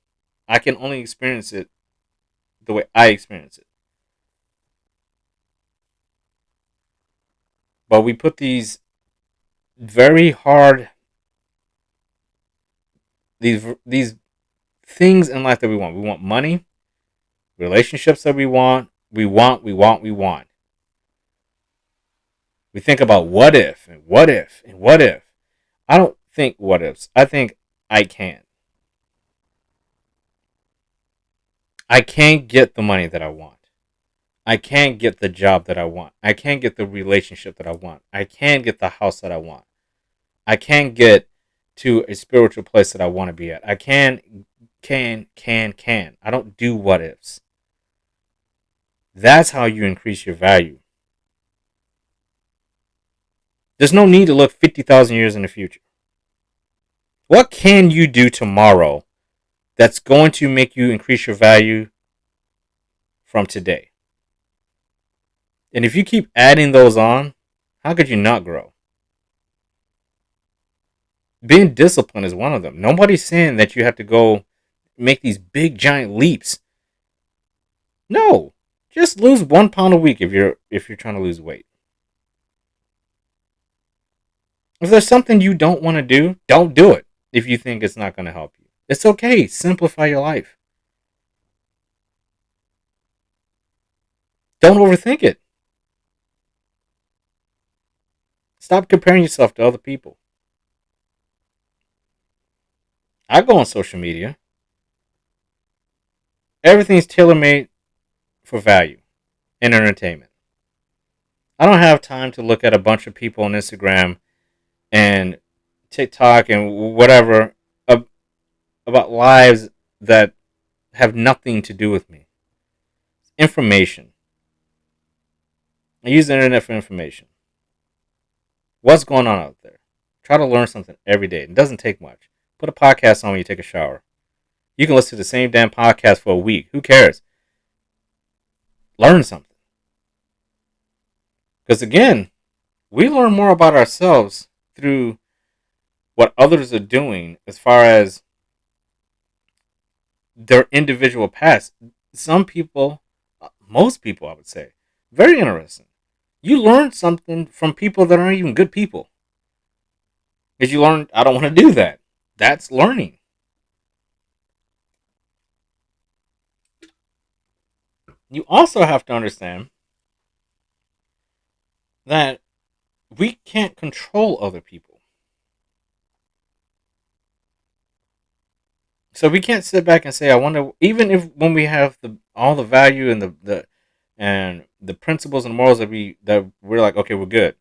Speaker 1: I can only experience it the way I experience it. But we put these very hard, these things in life that we want. We want money, relationships that we want. We want. We think about what if and what if and what if. I don't think what ifs. I think I can. I can't get the money that I want. I can't get the job that I want. I can't get the relationship that I want. I can't get the house that I want. I can't get to a spiritual place that I want to be at. I can. I don't do what ifs. That's how you increase your value. There's no need to look 50,000 years in the future. What can you do tomorrow that's going to make you increase your value from today? And if you keep adding those on, how could you not grow? Being disciplined is one of them. Nobody's saying that you have to go make these big giant leaps. No. Just lose 1 pound a week if you're trying to lose weight. If there's something you don't want to do, don't do it if you think it's not going to help you. It's okay. Simplify your life. Don't overthink it. Stop comparing yourself to other people. I go on social media. Everything's tailor made for value and entertainment. I don't have time to look at a bunch of people on Instagram and TikTok and whatever about lives that have nothing to do with me. Information. I use the internet for information. What's going on out there? Try to learn something every day. It doesn't take much. Put a podcast on when you take a shower. You can listen to the same damn podcast for a week. Who cares? Learn something. Because again, we learn more about ourselves through what others are doing as far as their individual past. Some people, most people, I would say, very interesting. You learn something from people that aren't even good people. Because you learn, I don't want to do that. That's learning. You also have to understand that we can't control other people. So we can't sit back and say, I wonder, even if when we have all the value and the principles and morals that we're like, okay, we're good.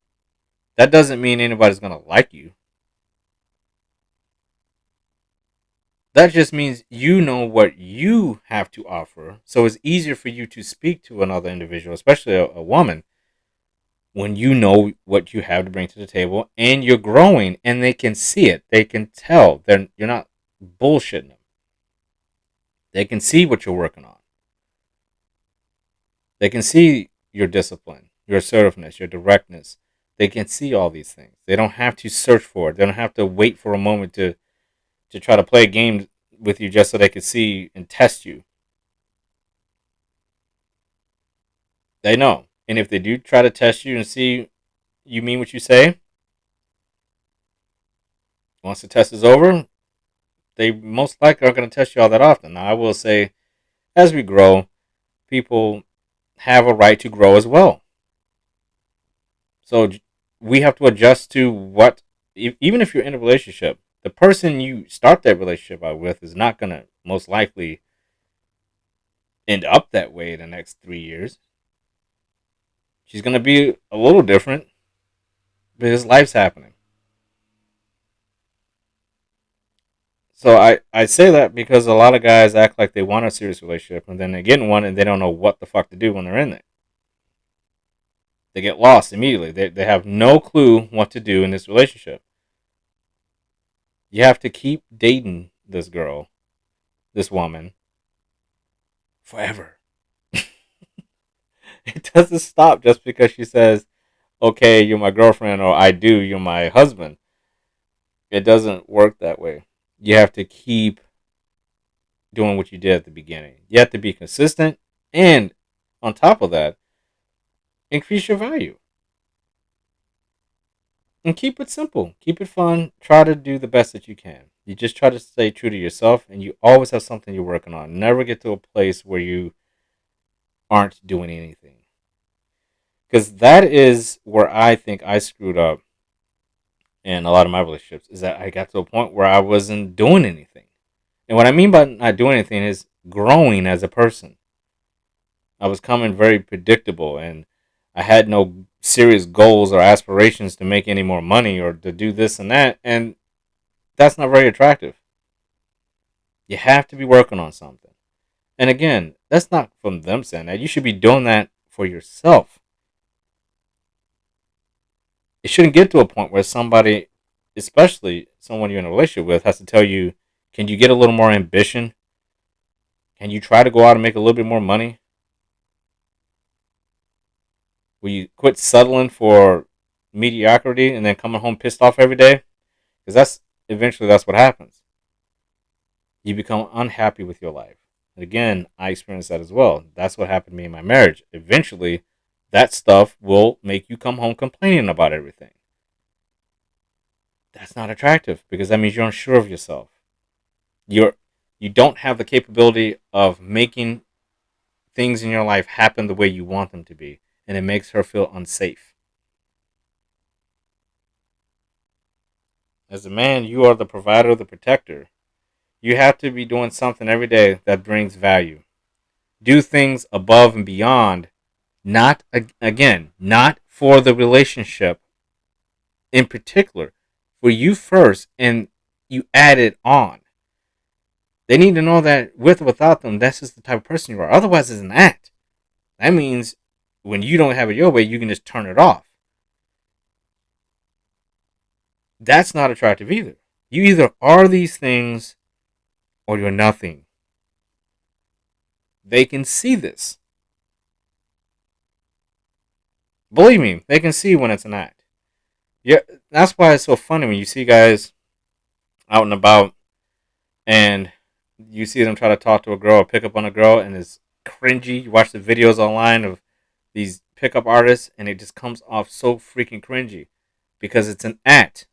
Speaker 1: That doesn't mean anybody's gonna like you. That just means you know what you have to offer. So it's easier for you to speak to another individual, especially a woman, when you know what you have to bring to the table and you're growing and they can see it. They can tell. You're not bullshitting them. They can see what you're working on. They can see your discipline, your assertiveness, your directness. They can see all these things. They don't have to search for it. They don't have to wait for a moment to try to play a game with you just so they can see and test you. They know. And if they do try to test you and see you mean what you say, once the test is over, they most likely aren't going to test you all that often. Now, I will say, as we grow, people have a right to grow as well. So we have to adjust to even if you're in a relationship, the person you start that relationship out with is not going to most likely end up that way in the next 3 years. She's going to be a little different because life's happening. So I say that because a lot of guys act like they want a serious relationship and then they get in one and they don't know what the fuck to do when they're in there. They get lost immediately. They have no clue what to do in this relationship. You have to keep dating this girl, this woman, forever. It doesn't stop just because she says, okay, you're my girlfriend, or I do, you're my husband. It doesn't work that way. You have to keep doing what you did at the beginning. You have to be consistent, and on top of that, increase your value. And keep it simple. Keep it fun. Try to do the best that you can. You just try to stay true to yourself, and you always have something you're working on. Never get to a place where you aren't doing anything. Because that is where I think I screwed up in a lot of my relationships, is that I got to a point where I wasn't doing anything. And what I mean by not doing anything is growing as a person. I was becoming very predictable, and I had no serious goals or aspirations to make any more money or to do this and that, and that's not very attractive. You have to be working on something. And again, that's not from them saying that. You should be doing that for yourself. It shouldn't get to a point where somebody, especially someone you're in a relationship with, has to tell you, can you get a little more ambition? Can you try to go out and make a little bit more money? Will you quit settling for mediocrity and then coming home pissed off every day? Because that's what happens. You become unhappy with your life. And again, I experienced that as well. That's what happened to me in my marriage. Eventually, that stuff will make you come home complaining about everything. That's not attractive because that means you're unsure of yourself. You don't have the capability of making things in your life happen the way you want them to be, and it makes her feel unsafe. As a man, you are the provider, the protector. You have to be doing something every day that brings value. Do things above and beyond, not for the relationship in particular, for you first, and you add it on. They need to know that with or without them, that's just the type of person you are. Otherwise, it's an act. That means when you don't have it your way, you can just turn it off. That's not attractive either. You either are these things or you're nothing. They can see this. Believe me, they can see when it's an act. Yeah, that's why it's so funny when you see guys out and about and you see them try to talk to a girl or pick up on a girl and it's cringy. You watch the videos online of these pickup artists and it just comes off so freaking cringy because it's an act.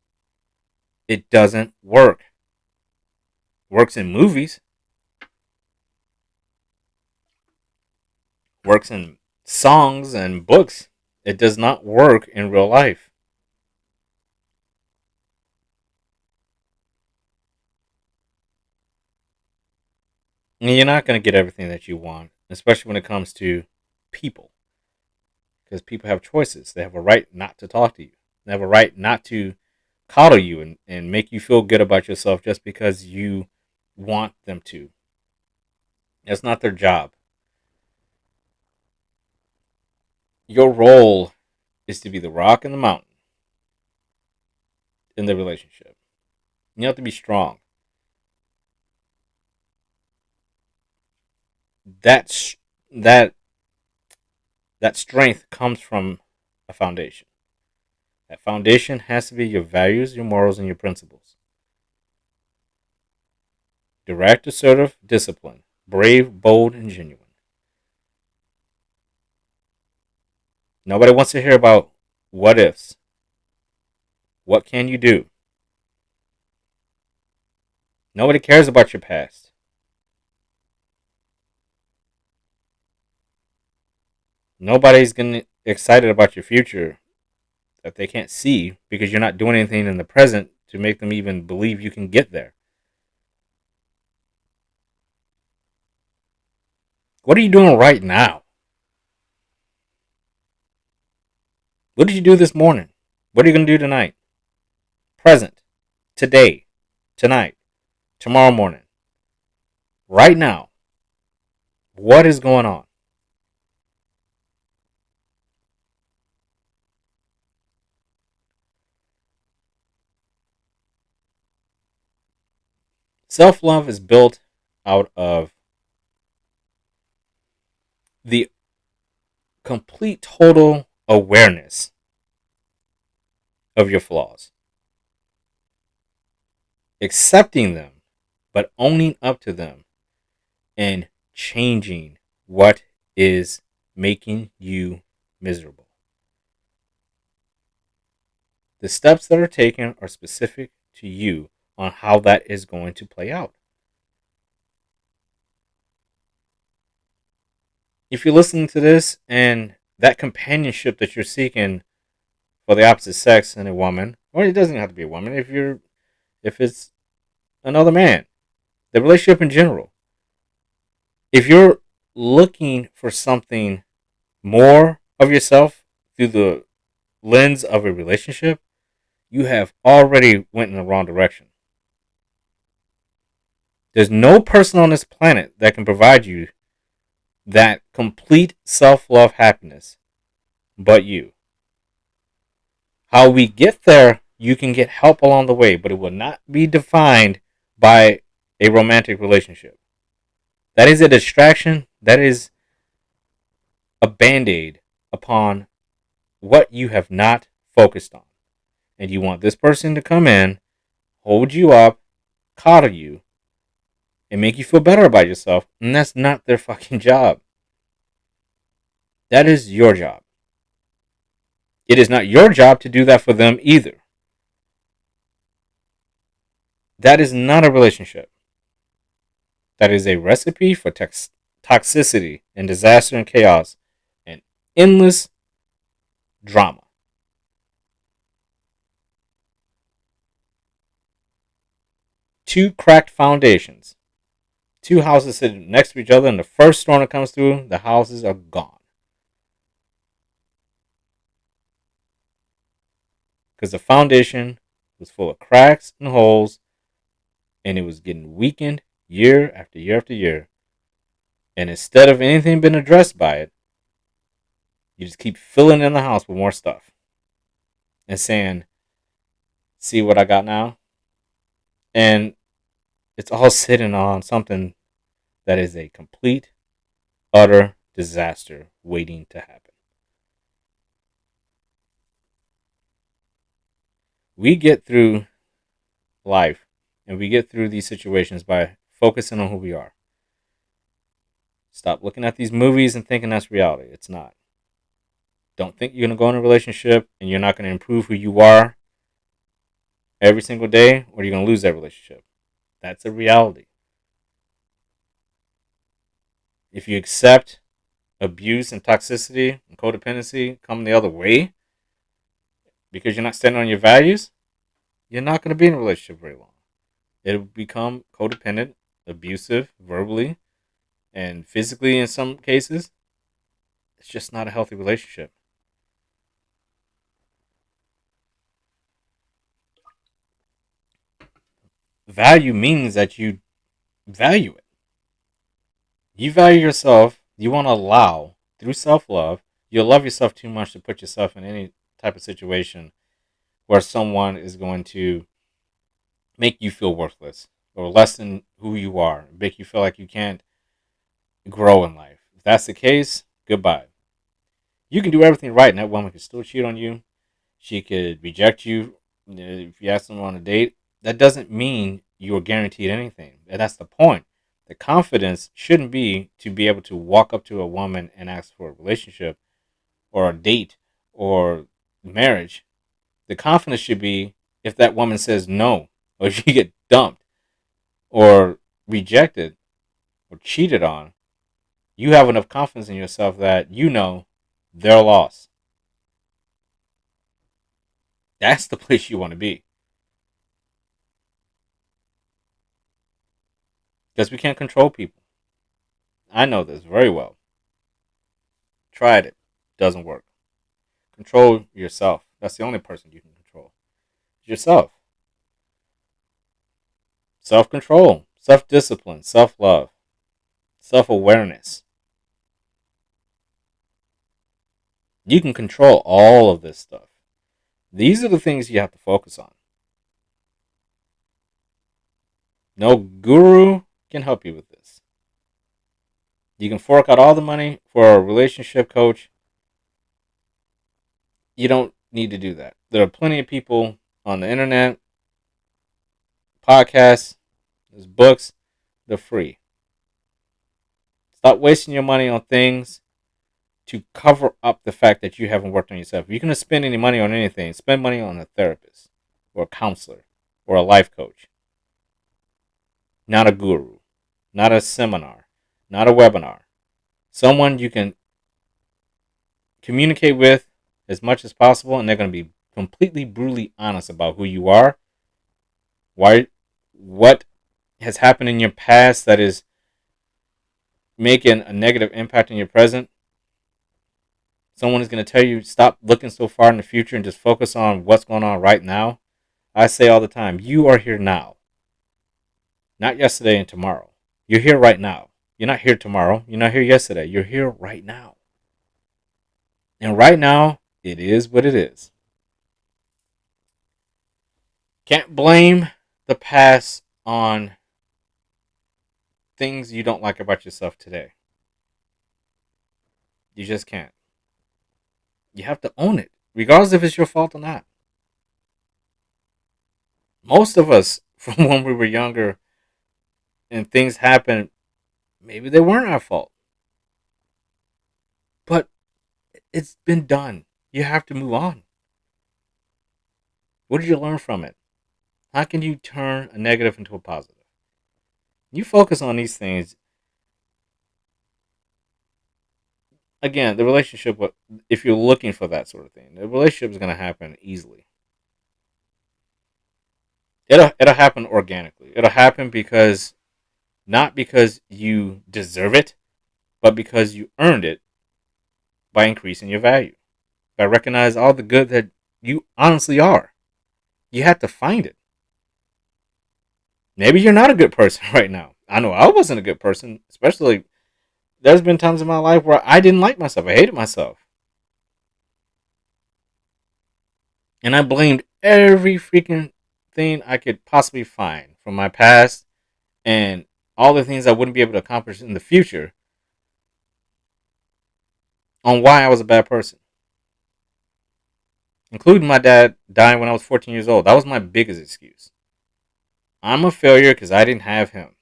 Speaker 1: It doesn't work. Works in movies. Works in songs and books. It does not work in real life. And you're not going to get everything that you want, especially when it comes to people. Because people have choices. They have a right not to talk to you. They have a right not to coddle you and make you feel good about yourself just because you want them to. That's not their job. Your role is to be the rock and the mountain in the relationship. You have to be strong. That that strength comes from a foundation. That foundation has to be your values, your morals, and your principles. Direct, assertive, disciplined, brave, bold, and genuine. Nobody wants to hear about what ifs. What can you do? Nobody cares about your past. Nobody's getting excited about your future that they can't see because you're not doing anything in the present to make them even believe you can get there. What are you doing right now? What did you do this morning? What are you going to do tonight? Present. Today. Tonight. Tomorrow morning. Right now. What is going on? Self-love is built out of the complete total awareness of your flaws. Accepting them, but owning up to them and changing what is making you miserable. The steps that are taken are specific to you on how that is going to play out. If you're listening to this and that companionship that you're seeking for the opposite sex in a woman, or it doesn't have to be a woman, if it's another man, the relationship in general, if you're looking for something more of yourself through the lens of a relationship, you have already went in the wrong direction. There's no person on this planet that can provide you that complete self-love happiness but you. How we get there, you can get help along the way, but it will not be defined by a romantic relationship. That is a distraction. That is a band-aid upon what you have not focused on. And you want this person to come in, hold you up, coddle you, and make you feel better about yourself. And that's not their fucking job. That is your job. It is not your job to do that for them either. That is not a relationship. That is a recipe for toxicity and disaster and chaos and endless drama. Two cracked foundations. Two houses sitting next to each other, and the first storm that comes through, the houses are gone. Because the foundation was full of cracks and holes, and it was getting weakened year after year after year. And instead of anything being addressed by it, you just keep filling in the house with more stuff and saying, see what I got now? And it's all sitting on something that is a complete, utter disaster waiting to happen. We get through life and we get through these situations by focusing on who we are. Stop looking at these movies and thinking that's reality. It's not. Don't think you're going to go in a relationship and you're not going to improve who you are every single day, or you're going to lose that relationship. That's a reality. If you accept abuse and toxicity and codependency coming the other way because you're not standing on your values, you're not going to be in a relationship very long. It'll become codependent, abusive, verbally, and physically in some cases. It's just not a healthy relationship. Value means that you value it. You value yourself. You want to allow, through self-love, you'll love yourself too much to put yourself in any type of situation where someone is going to make you feel worthless or less than who you are, make you feel like you can't grow in life. If that's the case, goodbye. You can do everything right, and that woman can still cheat on you. She could reject you if you ask them on a date. That doesn't mean you are guaranteed anything. And that's the point. The confidence shouldn't be to be able to walk up to a woman and ask for a relationship or a date or marriage. The confidence should be if that woman says no, or if you get dumped or rejected or cheated on, you have enough confidence in yourself that you know they're lost. That's the place you want to be. Because we can't control people. I know this very well. Tried it. Doesn't work. Control yourself. That's the only person you can control. Yourself. Self-control. Self-discipline. Self-love. Self-awareness. You can control all of this stuff. These are the things you have to focus on. No guru can help you with this. You can fork out all the money for a relationship coach. You don't need to do that. There are plenty of people on the internet, podcasts, there's books. They're free. Stop wasting your money on things to cover up the fact that you haven't worked on yourself. If you're going to spend any money on anything, spend money on a therapist or a counselor or a life coach. Not a guru, not a seminar, not a webinar. Someone you can communicate with as much as possible, and they're going to be completely brutally honest about who you are, why, what has happened in your past that is making a negative impact in your present. Someone is going to tell you stop looking so far in the future and just focus on what's going on right now. I say all the time, you are here now. Not yesterday and tomorrow. You're here right now. You're not here tomorrow. You're not here yesterday. You're here right now. And right now, it is what it is. Can't blame the past on things you don't like about yourself today. You just can't. You have to own it, regardless if it's your fault or not. Most of us, from when we were younger and things happen, maybe they weren't our fault, but it's been done. You have to move on. What did you learn from it? How can you turn a negative into a positive? You focus on these things. Again, the relationship, if you're looking for that sort of thing, the relationship is going to happen easily. It'll happen organically. It'll happen because, not because you deserve it, but because you earned it by increasing your value, by recognizing all the good that you honestly are. You have to find it. Maybe you're not a good person right now. I know I wasn't a good person, especially there's been times in my life where I didn't like myself. I hated myself. And I blamed every freaking thing I could possibly find from my past and all the things I wouldn't be able to accomplish in the future on why I was a bad person. Including my dad dying when I was 14 years old. That was my biggest excuse. I'm a failure because I didn't have him.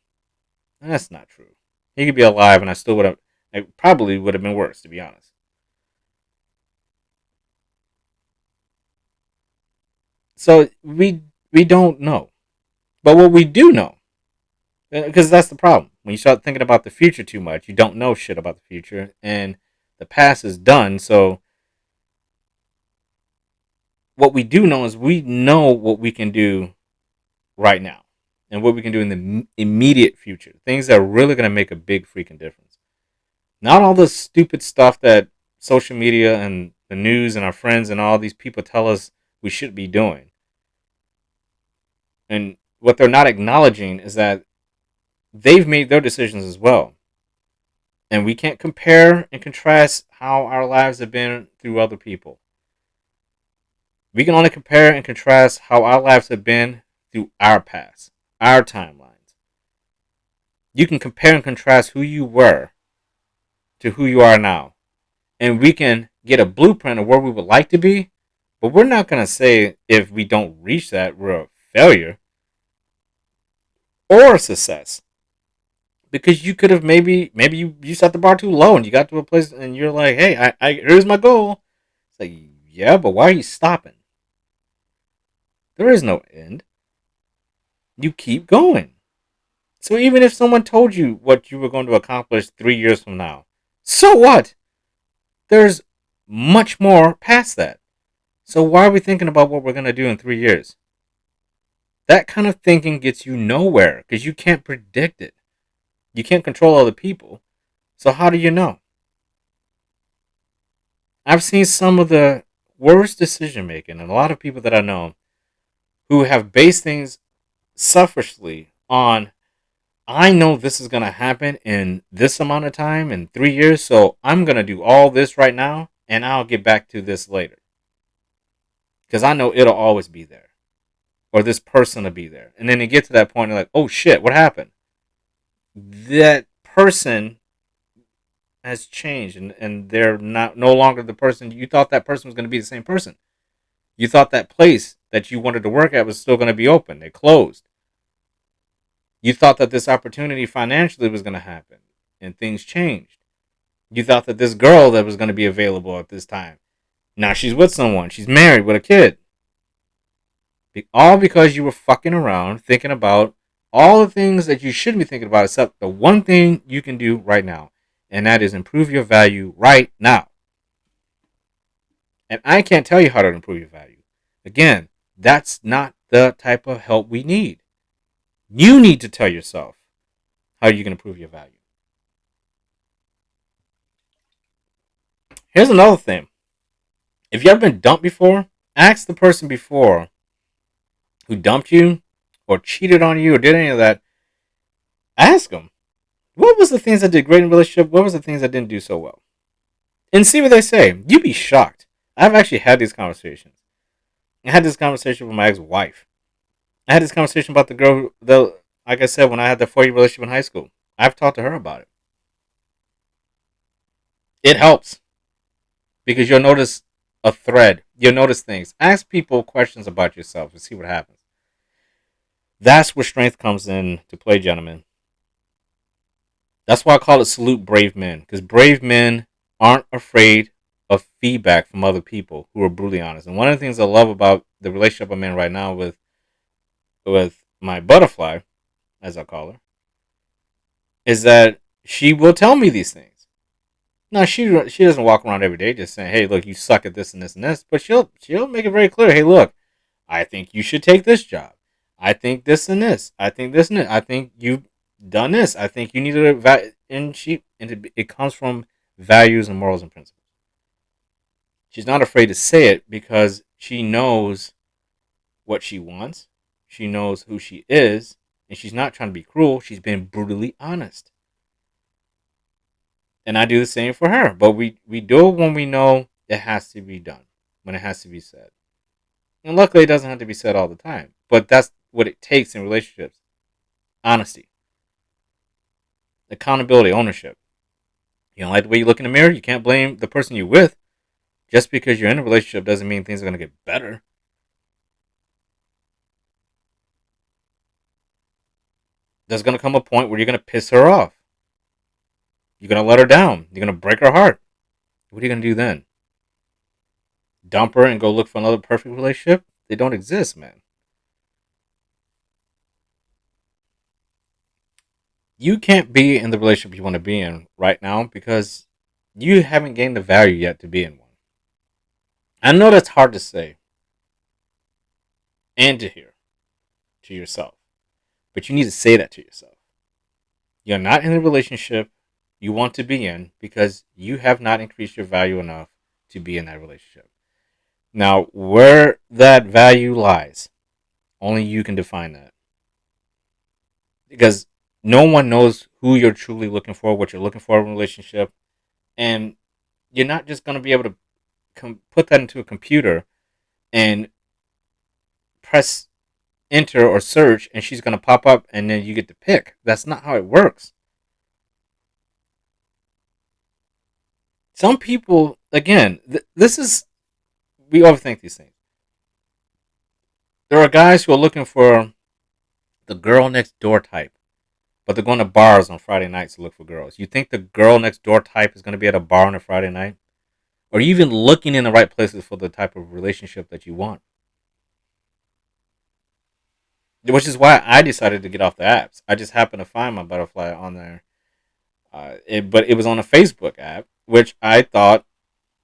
Speaker 1: And that's not true. He could be alive and I still would have, it probably would have been worse, to be honest. So we don't know. But what we do know, because that's the problem. When you start thinking about the future too much, you don't know shit about the future, and the past is done. So what we do know is we know what we can do right now and what we can do in the immediate future. Things that are really going to make a big freaking difference. Not all the stupid stuff that social media and the news and our friends and all these people tell us we should be doing. And what they're not acknowledging is that they've made their decisions as well. And we can't compare and contrast how our lives have been through other people. We can only compare and contrast how our lives have been through our past, our timelines. You can compare and contrast who you were to who you are now. And we can get a blueprint of where we would like to be, but we're not going to say if we don't reach that, we're a failure or a success. Because you could have maybe you set the bar too low and you got to a place and you're like, hey, I here's my goal. It's like, yeah, but why are you stopping? There is no end. You keep going. So even if someone told you what you were going to accomplish 3 years from now, so what? There's much more past that. So why are we thinking about what we're going to do in 3 years? That kind of thinking gets you nowhere because you can't predict it. You can't control other people. So how do you know? I've seen some of the worst decision making, and a lot of people that I know who have based things selfishly on, I know this is going to happen in this amount of time, in 3 years, so I'm going to do all this right now, and I'll get back to this later. Because I know it'll always be there. Or this person will be there. And then you get to that point, you're like, oh shit, what happened? That person has changed, and they're no longer the person. You thought that person was going to be the same person. You thought that place that you wanted to work at was still going to be open. They closed. You thought that this opportunity financially was going to happen, and things changed. You thought that this girl that was going to be available at this time, now she's with someone. She's married with a kid. All because you were fucking around thinking about all the things that you shouldn't be thinking about except the one thing you can do right now. And that is improve your value right now. And I can't tell you how to improve your value. Again, that's not the type of help we need. You need to tell yourself how you can improve your value. Here's another thing. If you ever been dumped before, ask the person before who dumped you or cheated on you or did any of that. Ask them, what was the things that did great in a relationship? What was the things that didn't do so well? And see what they say. You'd be shocked. I've actually had these conversations. I had this conversation with my ex-wife. I had this conversation about the girl, like I said, when I had the 4-year relationship in high school. I've talked to her about it. It helps. Because you'll notice a thread. You'll notice things. Ask people questions about yourself and see what happens. That's where strength comes in to play, gentlemen. That's why I call it salute brave men, because brave men aren't afraid of feedback from other people who are brutally honest. And one of the things I love about the relationship I'm in right now with my butterfly, as I call her, is that she will tell me these things. Now she doesn't walk around every day just saying, "Hey, look, you suck at this and this and this," but she'll make it very clear. Hey, look, I think you should take this job. I think this and this. I think this and this. I think you've done this. I think you need to it comes from values and morals and principles. She's not afraid to say it because she knows what she wants. She knows who she is, and she's not trying to be cruel. She's being brutally honest. And I do the same for her. But we do it when we know it has to be done, when it has to be said. And luckily, it doesn't have to be said all the time. But that's what it takes in relationships. Honesty. Accountability, ownership. You don't like the way you look in the mirror, you can't blame the person you're with. Just because you're in a relationship doesn't mean things are going to get better. There's going to come a point where you're going to piss her off. You're going to let her down. You're going to break her heart. What are you going to do then? Dump her and go look for another perfect relationship? They don't exist, man. You can't be in the relationship you want to be in right now because you haven't gained the value yet to be in one. I know that's hard to say and to hear to yourself, but you need to say that to yourself. You're not in the relationship you want to be in because you have not increased your value enough to be in that relationship. Now, where that value lies, only you can define that. Because no one knows who you're truly looking for, what you're looking for in a relationship. And you're not just going to be able to put that into a computer and press enter or search and she's going to pop up and then you get to pick. That's not how it works. Some people, again, we overthink these things. There are guys who are looking for the girl next door type, but they're going to bars on Friday nights to look for girls. You think the girl next door type is going to be at a bar on a Friday night? Or are you even looking in the right places for the type of relationship that you want? Which is why I decided to get off the apps. I just happened to find my butterfly on there. But it was on a Facebook app, which I thought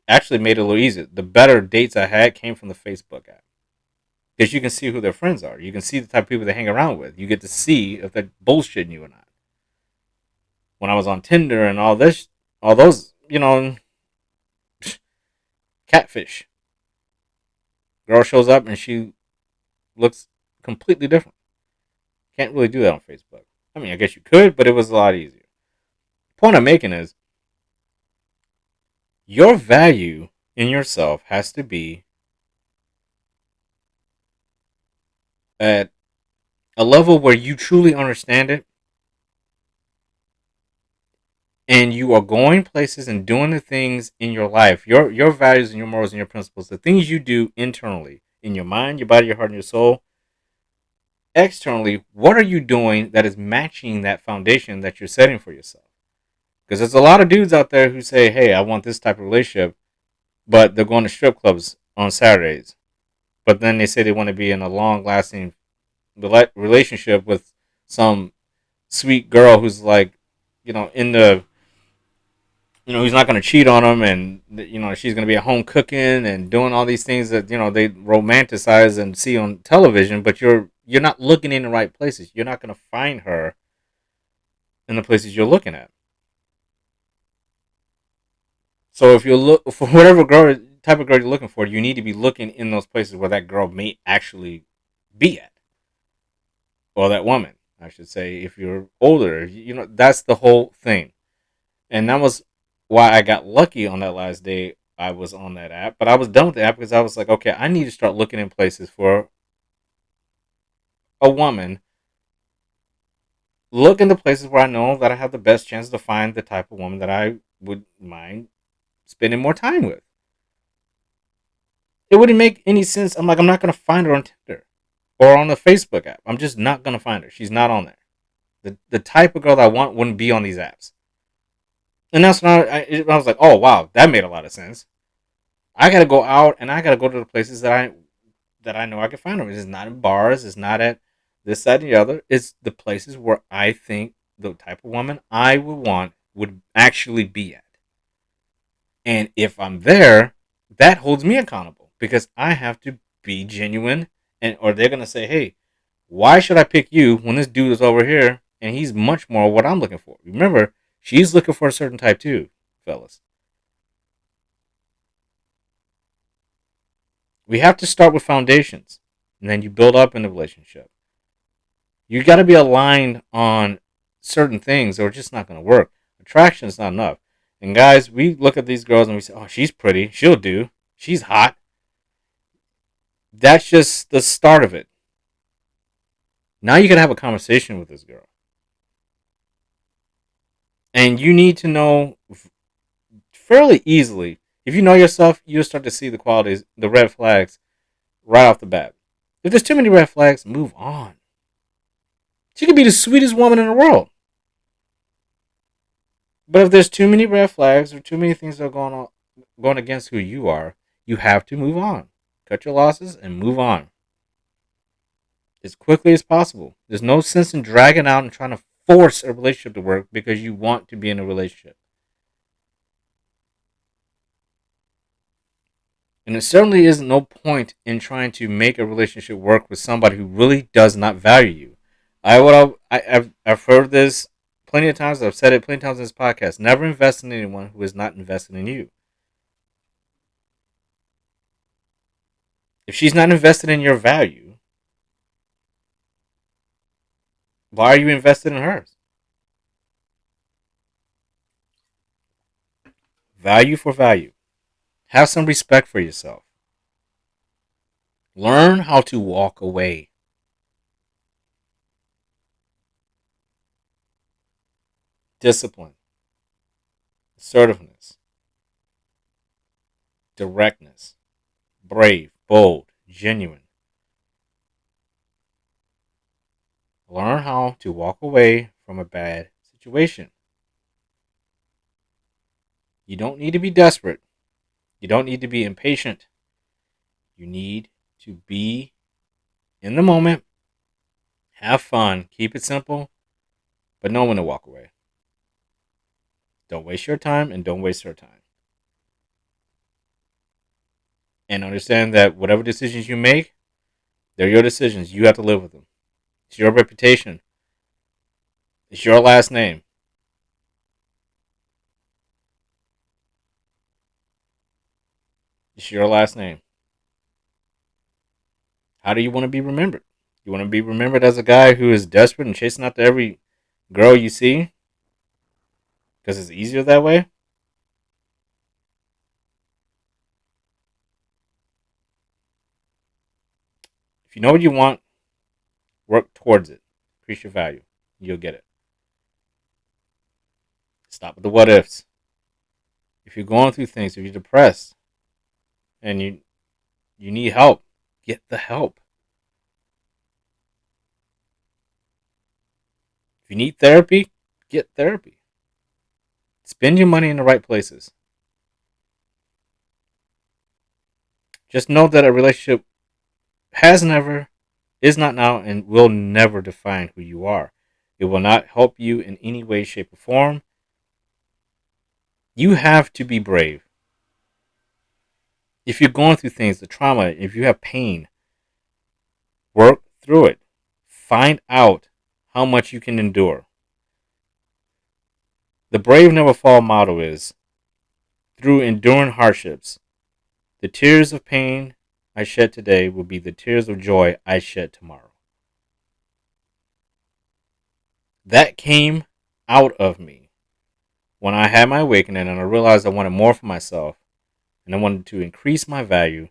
Speaker 1: actually made it a little easier. The better dates I had came from the Facebook app. Because you can see who their friends are. You can see the type of people they hang around with. You get to see if they're bullshitting you or not. When I was on Tinder and all those, catfish. Girl shows up and she looks completely different. Can't really do that on Facebook. I mean, I guess you could, but it was a lot easier. The point I'm making is your value in yourself has to be at a level where you truly understand it and you are going places and doing the things in your life, your values and your morals and your principles, the things you do internally, in your mind, your body, your heart, and your soul, externally, what are you doing that is matching that foundation that you're setting for yourself? Because there's a lot of dudes out there who say, hey, I want this type of relationship, but they're going to strip clubs on Saturdays. But then they say they want to be in a long-lasting relationship with some sweet girl who's like, in the, who's not going to cheat on them, and she's going to be at home cooking and doing all these things that they romanticize and see on television. But you're not looking in the right places. You're not going to find her in the places you're looking at. So if you look for whatever type of girl you're looking for, you need to be looking in those places where that girl may actually be at, or that woman, I should say. If you're older, that's the whole thing, and that was why I got lucky on that last day I was on that app. But I was done with the app because I was like, okay, I need to start looking in places for a woman. Look into places where I know that I have the best chance to find the type of woman that I would mind spending more time with. It wouldn't make any sense. I'm like, I'm not going to find her on Tinder or on the Facebook app. I'm just not going to find her. She's not on there. The type of girl that I want wouldn't be on these apps. And that's when I was like, oh, wow, that made a lot of sense. I got to go out and I got to go to the places that I know I can find them. It's not in bars. It's not at this, side, and the other. It's the places where I think the type of woman I would want would actually be at. And if I'm there, that holds me accountable because I have to be genuine, and or they're gonna say, "Hey, why should I pick you when this dude is over here and he's much more what I'm looking for?" Remember, she's looking for a certain type too, fellas. We have to start with foundations, and then you build up in the relationship. You got to be aligned on certain things, or it's just not going to work. Attraction is not enough. And guys, we look at these girls and we say, "Oh, she's pretty. She'll do. She's hot." That's just the start of it. Now you got to have a conversation with this girl, and you need to know fairly easily. If you know yourself, you'll start to see the qualities, the red flags, right off the bat. If there's too many red flags, move on. She could be the sweetest woman in the world. But if there's too many red flags or too many things that are going against who you are, you have to move on. Cut your losses and move on as quickly as possible. There's no sense in dragging out and trying to force a relationship to work because you want to be in a relationship. And there certainly is no point in trying to make a relationship work with somebody who really does not value you. I've heard this plenty of times. I've said it plenty of times in this podcast. Never invest in anyone who is not invested in you. If she's not invested in your value, why are you invested in hers? Value for value. Have some respect for yourself. Learn how to walk away. Discipline, assertiveness, directness, brave, bold, genuine. Learn how to walk away from a bad situation. You don't need to be desperate. You don't need to be impatient. You need to be in the moment, have fun, keep it simple, but know when to walk away. Don't waste your time and don't waste her time. And understand that whatever decisions you make, they're your decisions. You have to live with them. It's your reputation. It's your last name. It's your last name. How do you want to be remembered? You want to be remembered as a guy who is desperate and chasing after every girl you see? Because it's easier that way? If you know what you want, work towards it. Increase your value. You'll get it. Stop with the what ifs. If you're going through things, if you're depressed and you need help, get the help. If you need therapy, get therapy. Spend your money in the right places. Just know that a relationship has never, is not now, and will never define who you are. It will not help you in any way, shape, or form. You have to be brave. If you're going through things, the trauma, if you have pain, work through it. Find out how much you can endure. The Brave Never Fall motto is, through enduring hardships, the tears of pain I shed today will be the tears of joy I shed tomorrow. That came out of me when I had my awakening and I realized I wanted more for myself and I wanted to increase my value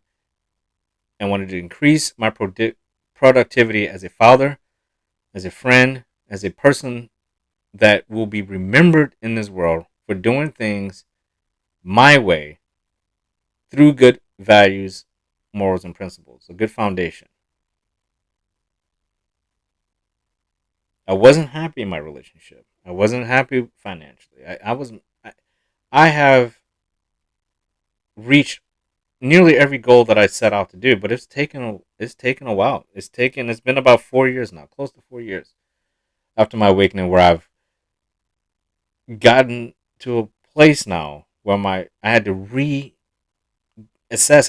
Speaker 1: and wanted to increase my productivity as a father, as a friend, as a person that will be remembered in this world for doing things my way through good values morals and principles, a good foundation. I wasn't happy in my relationship. I wasn't happy financially. I wasn't. I have reached nearly every goal that I set out to do, but it's taken a while. It's been about 4 years now, close to 4 years after my awakening, where I've gotten to a place now where I had to reassess,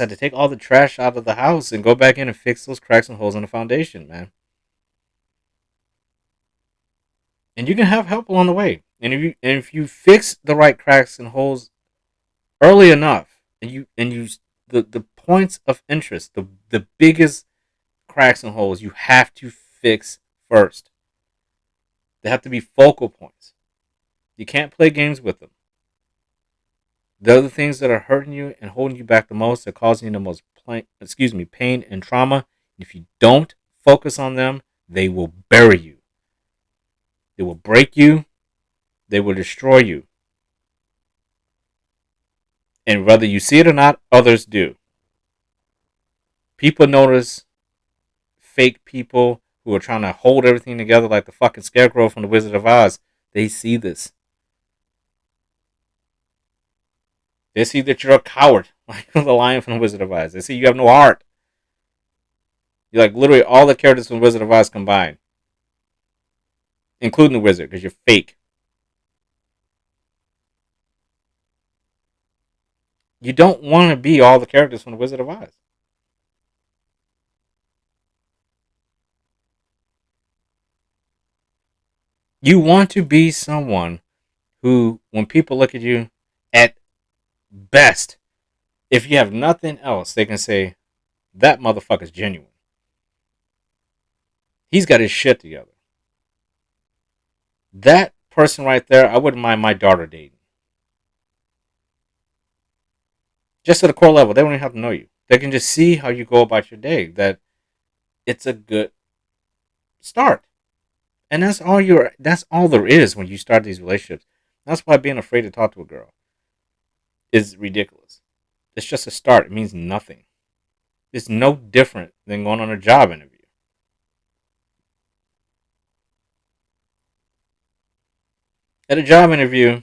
Speaker 1: I had to take all the trash out of the house and go back in and fix those cracks and holes in the foundation, man. And you can have help along the way. And if you fix the right cracks and holes early enough, and you the points of interest, the biggest cracks and holes you have to fix first. They have to be focal points. You can't play games with them. They're the things that are hurting you and holding you back the most, that causing you the most pain and trauma. If you don't focus on them, they will bury you. They will break you. They will destroy you. And whether you see it or not, others do. People notice fake people who are trying to hold everything together like the fucking scarecrow from the Wizard of Oz. They see this. They see that you're a coward, like the lion from the Wizard of Oz. They see you have no heart. You're like literally all the characters from Wizard of Oz combined, including the wizard, because you're fake. You don't want to be all the characters from the Wizard of Oz. You want to be someone who, when people look at you, at best, if you have nothing else, they can say, that motherfucker's genuine. He's got his shit together. That person right there, I wouldn't mind my daughter dating. Just at a core level, they don't even have to know you. They can just see how you go about your day, that it's a good start. And that's all there is when you start these relationships. That's why being afraid to talk to a girl is ridiculous. It's just a start. It means nothing. It's no different than going on a job interview. At a job interview,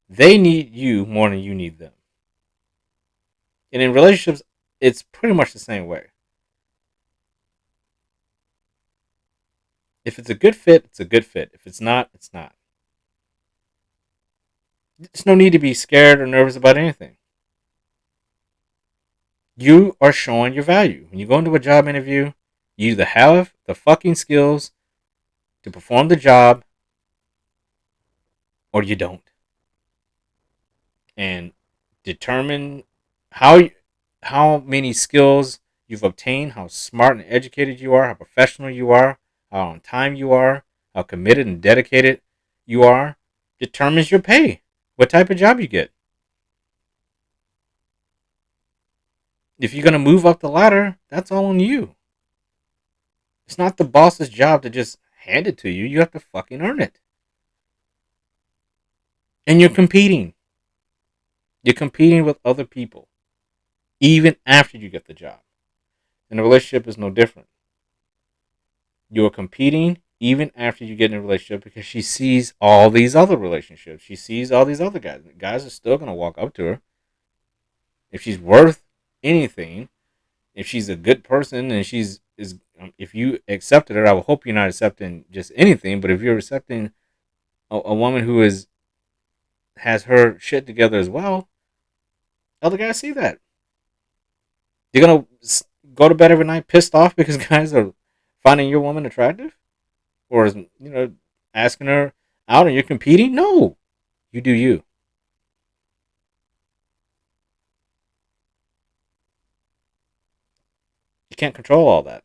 Speaker 1: they need you more than you need them. And in relationships, it's pretty much the same way. If it's a good fit, it's a good fit. If it's not, it's not. There's no need to be scared or nervous about anything. You are showing your value. When you go into a job interview, you either have the fucking skills to perform the job or you don't. And determine how many skills you've obtained, how smart and educated you are, how professional you are, how on time you are, how committed and dedicated you are, determines your pay, what type of job you get. If you're going to move up the ladder, that's all on you. It's not the boss's job to just hand it to you. You have to fucking earn it. And you're competing. You're competing with other people, even after you get the job. And the relationship is no different. You're competing even after you get in a relationship, because she sees all these other relationships. She sees all these other guys. Guys are still going to walk up to her. If she's worth anything, if she's a good person, and if you accepted her, I would hope you're not accepting just anything, but if you're accepting a woman who has her shit together as well, other guys see that. You're going to go to bed every night pissed off because guys are finding your woman attractive? Or, asking her out and you're competing? No. You do you. You can't control all that.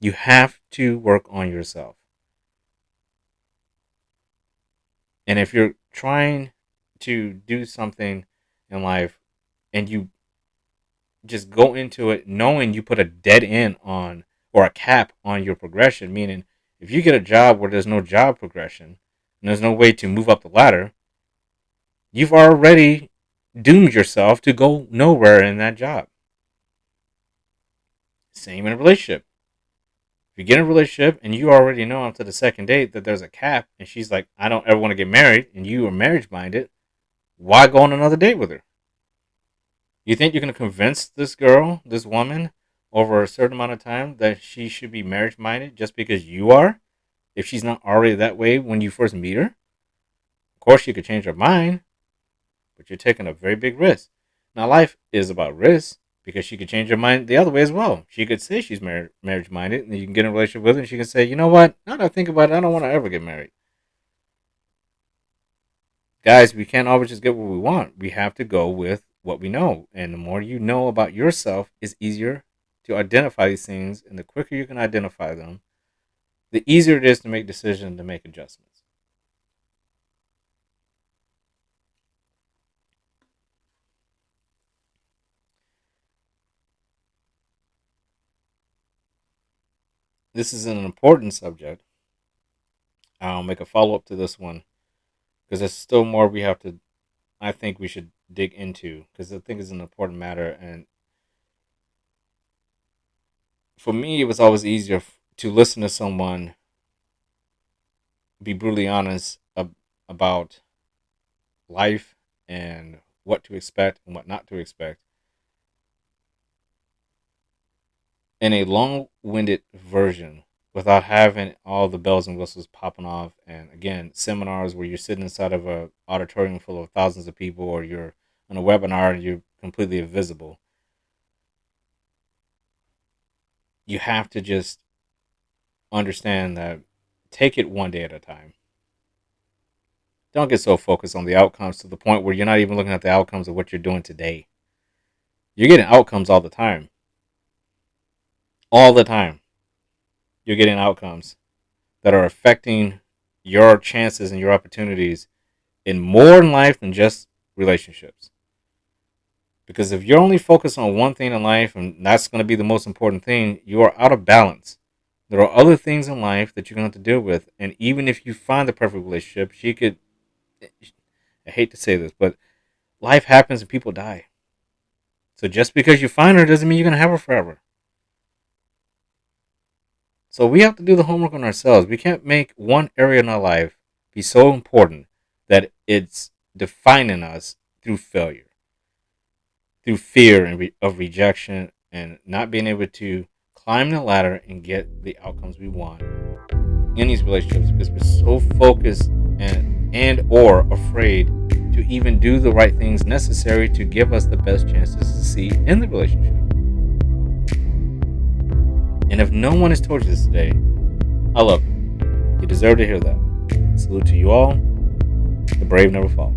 Speaker 1: You have to work on yourself. And if you're trying to do something in life and you just go into it knowing you put a dead end on, or a cap on your progression, meaning if you get a job where there's no job progression and there's no way to move up the ladder, you've already doomed yourself to go nowhere in that job. Same in a relationship. If you get in a relationship and you already know after the second date that there's a cap, and she's like, I don't ever want to get married, and you are marriage minded, why go on another date with her? You think you're going to convince this girl, this woman, over a certain amount of time that she should be marriage minded just because you are? If she's not already that way when you first meet her? Of course, she could change her mind, but you're taking a very big risk. Now, life is about risk because she could change her mind the other way as well. She could say she's marriage minded, and you can get in a relationship with her, and she can say, you know what? Now that I think about it, I don't want to ever get married. Guys, we can't always just get what we want. We have to go with what we know. And the more you know about yourself, it's easier to identify these things. And the quicker you can identify them, the easier it is to make decisions, to make adjustments. This is an important subject. I'll make a follow-up to this one because there's still more I think we should dig into, because I think it's an important matter. And for me, it was always easier to listen to someone be brutally honest about life and what to expect and what not to expect in a long-winded version without having all the bells and whistles popping off. And again, seminars where you're sitting inside of an auditorium full of thousands of people, or you're on a webinar and you're completely invisible. You have to just understand that, take it one day at a time. Don't get so focused on the outcomes to the point where you're not even looking at the outcomes of what you're doing today. You're getting outcomes all the time. All the time. You're getting outcomes that are affecting your chances and your opportunities in more in life than just relationships. Because if you're only focused on one thing in life and that's going to be the most important thing, you are out of balance. There are other things in life that you're going to have to deal with. And even if you find the perfect relationship, I hate to say this, but life happens and people die. So just because you find her doesn't mean you're going to have her forever. So we have to do the homework on ourselves. We can't make one area in our life be so important that it's defining us through failure, through fear of rejection, and not being able to climb the ladder and get the outcomes we want in these relationships because we're so focused and or afraid to even do the right things necessary to give us the best chances to succeed in the relationship. And if no one has told you this today, I love you. You deserve to hear that. Salute to you all. The brave never fall.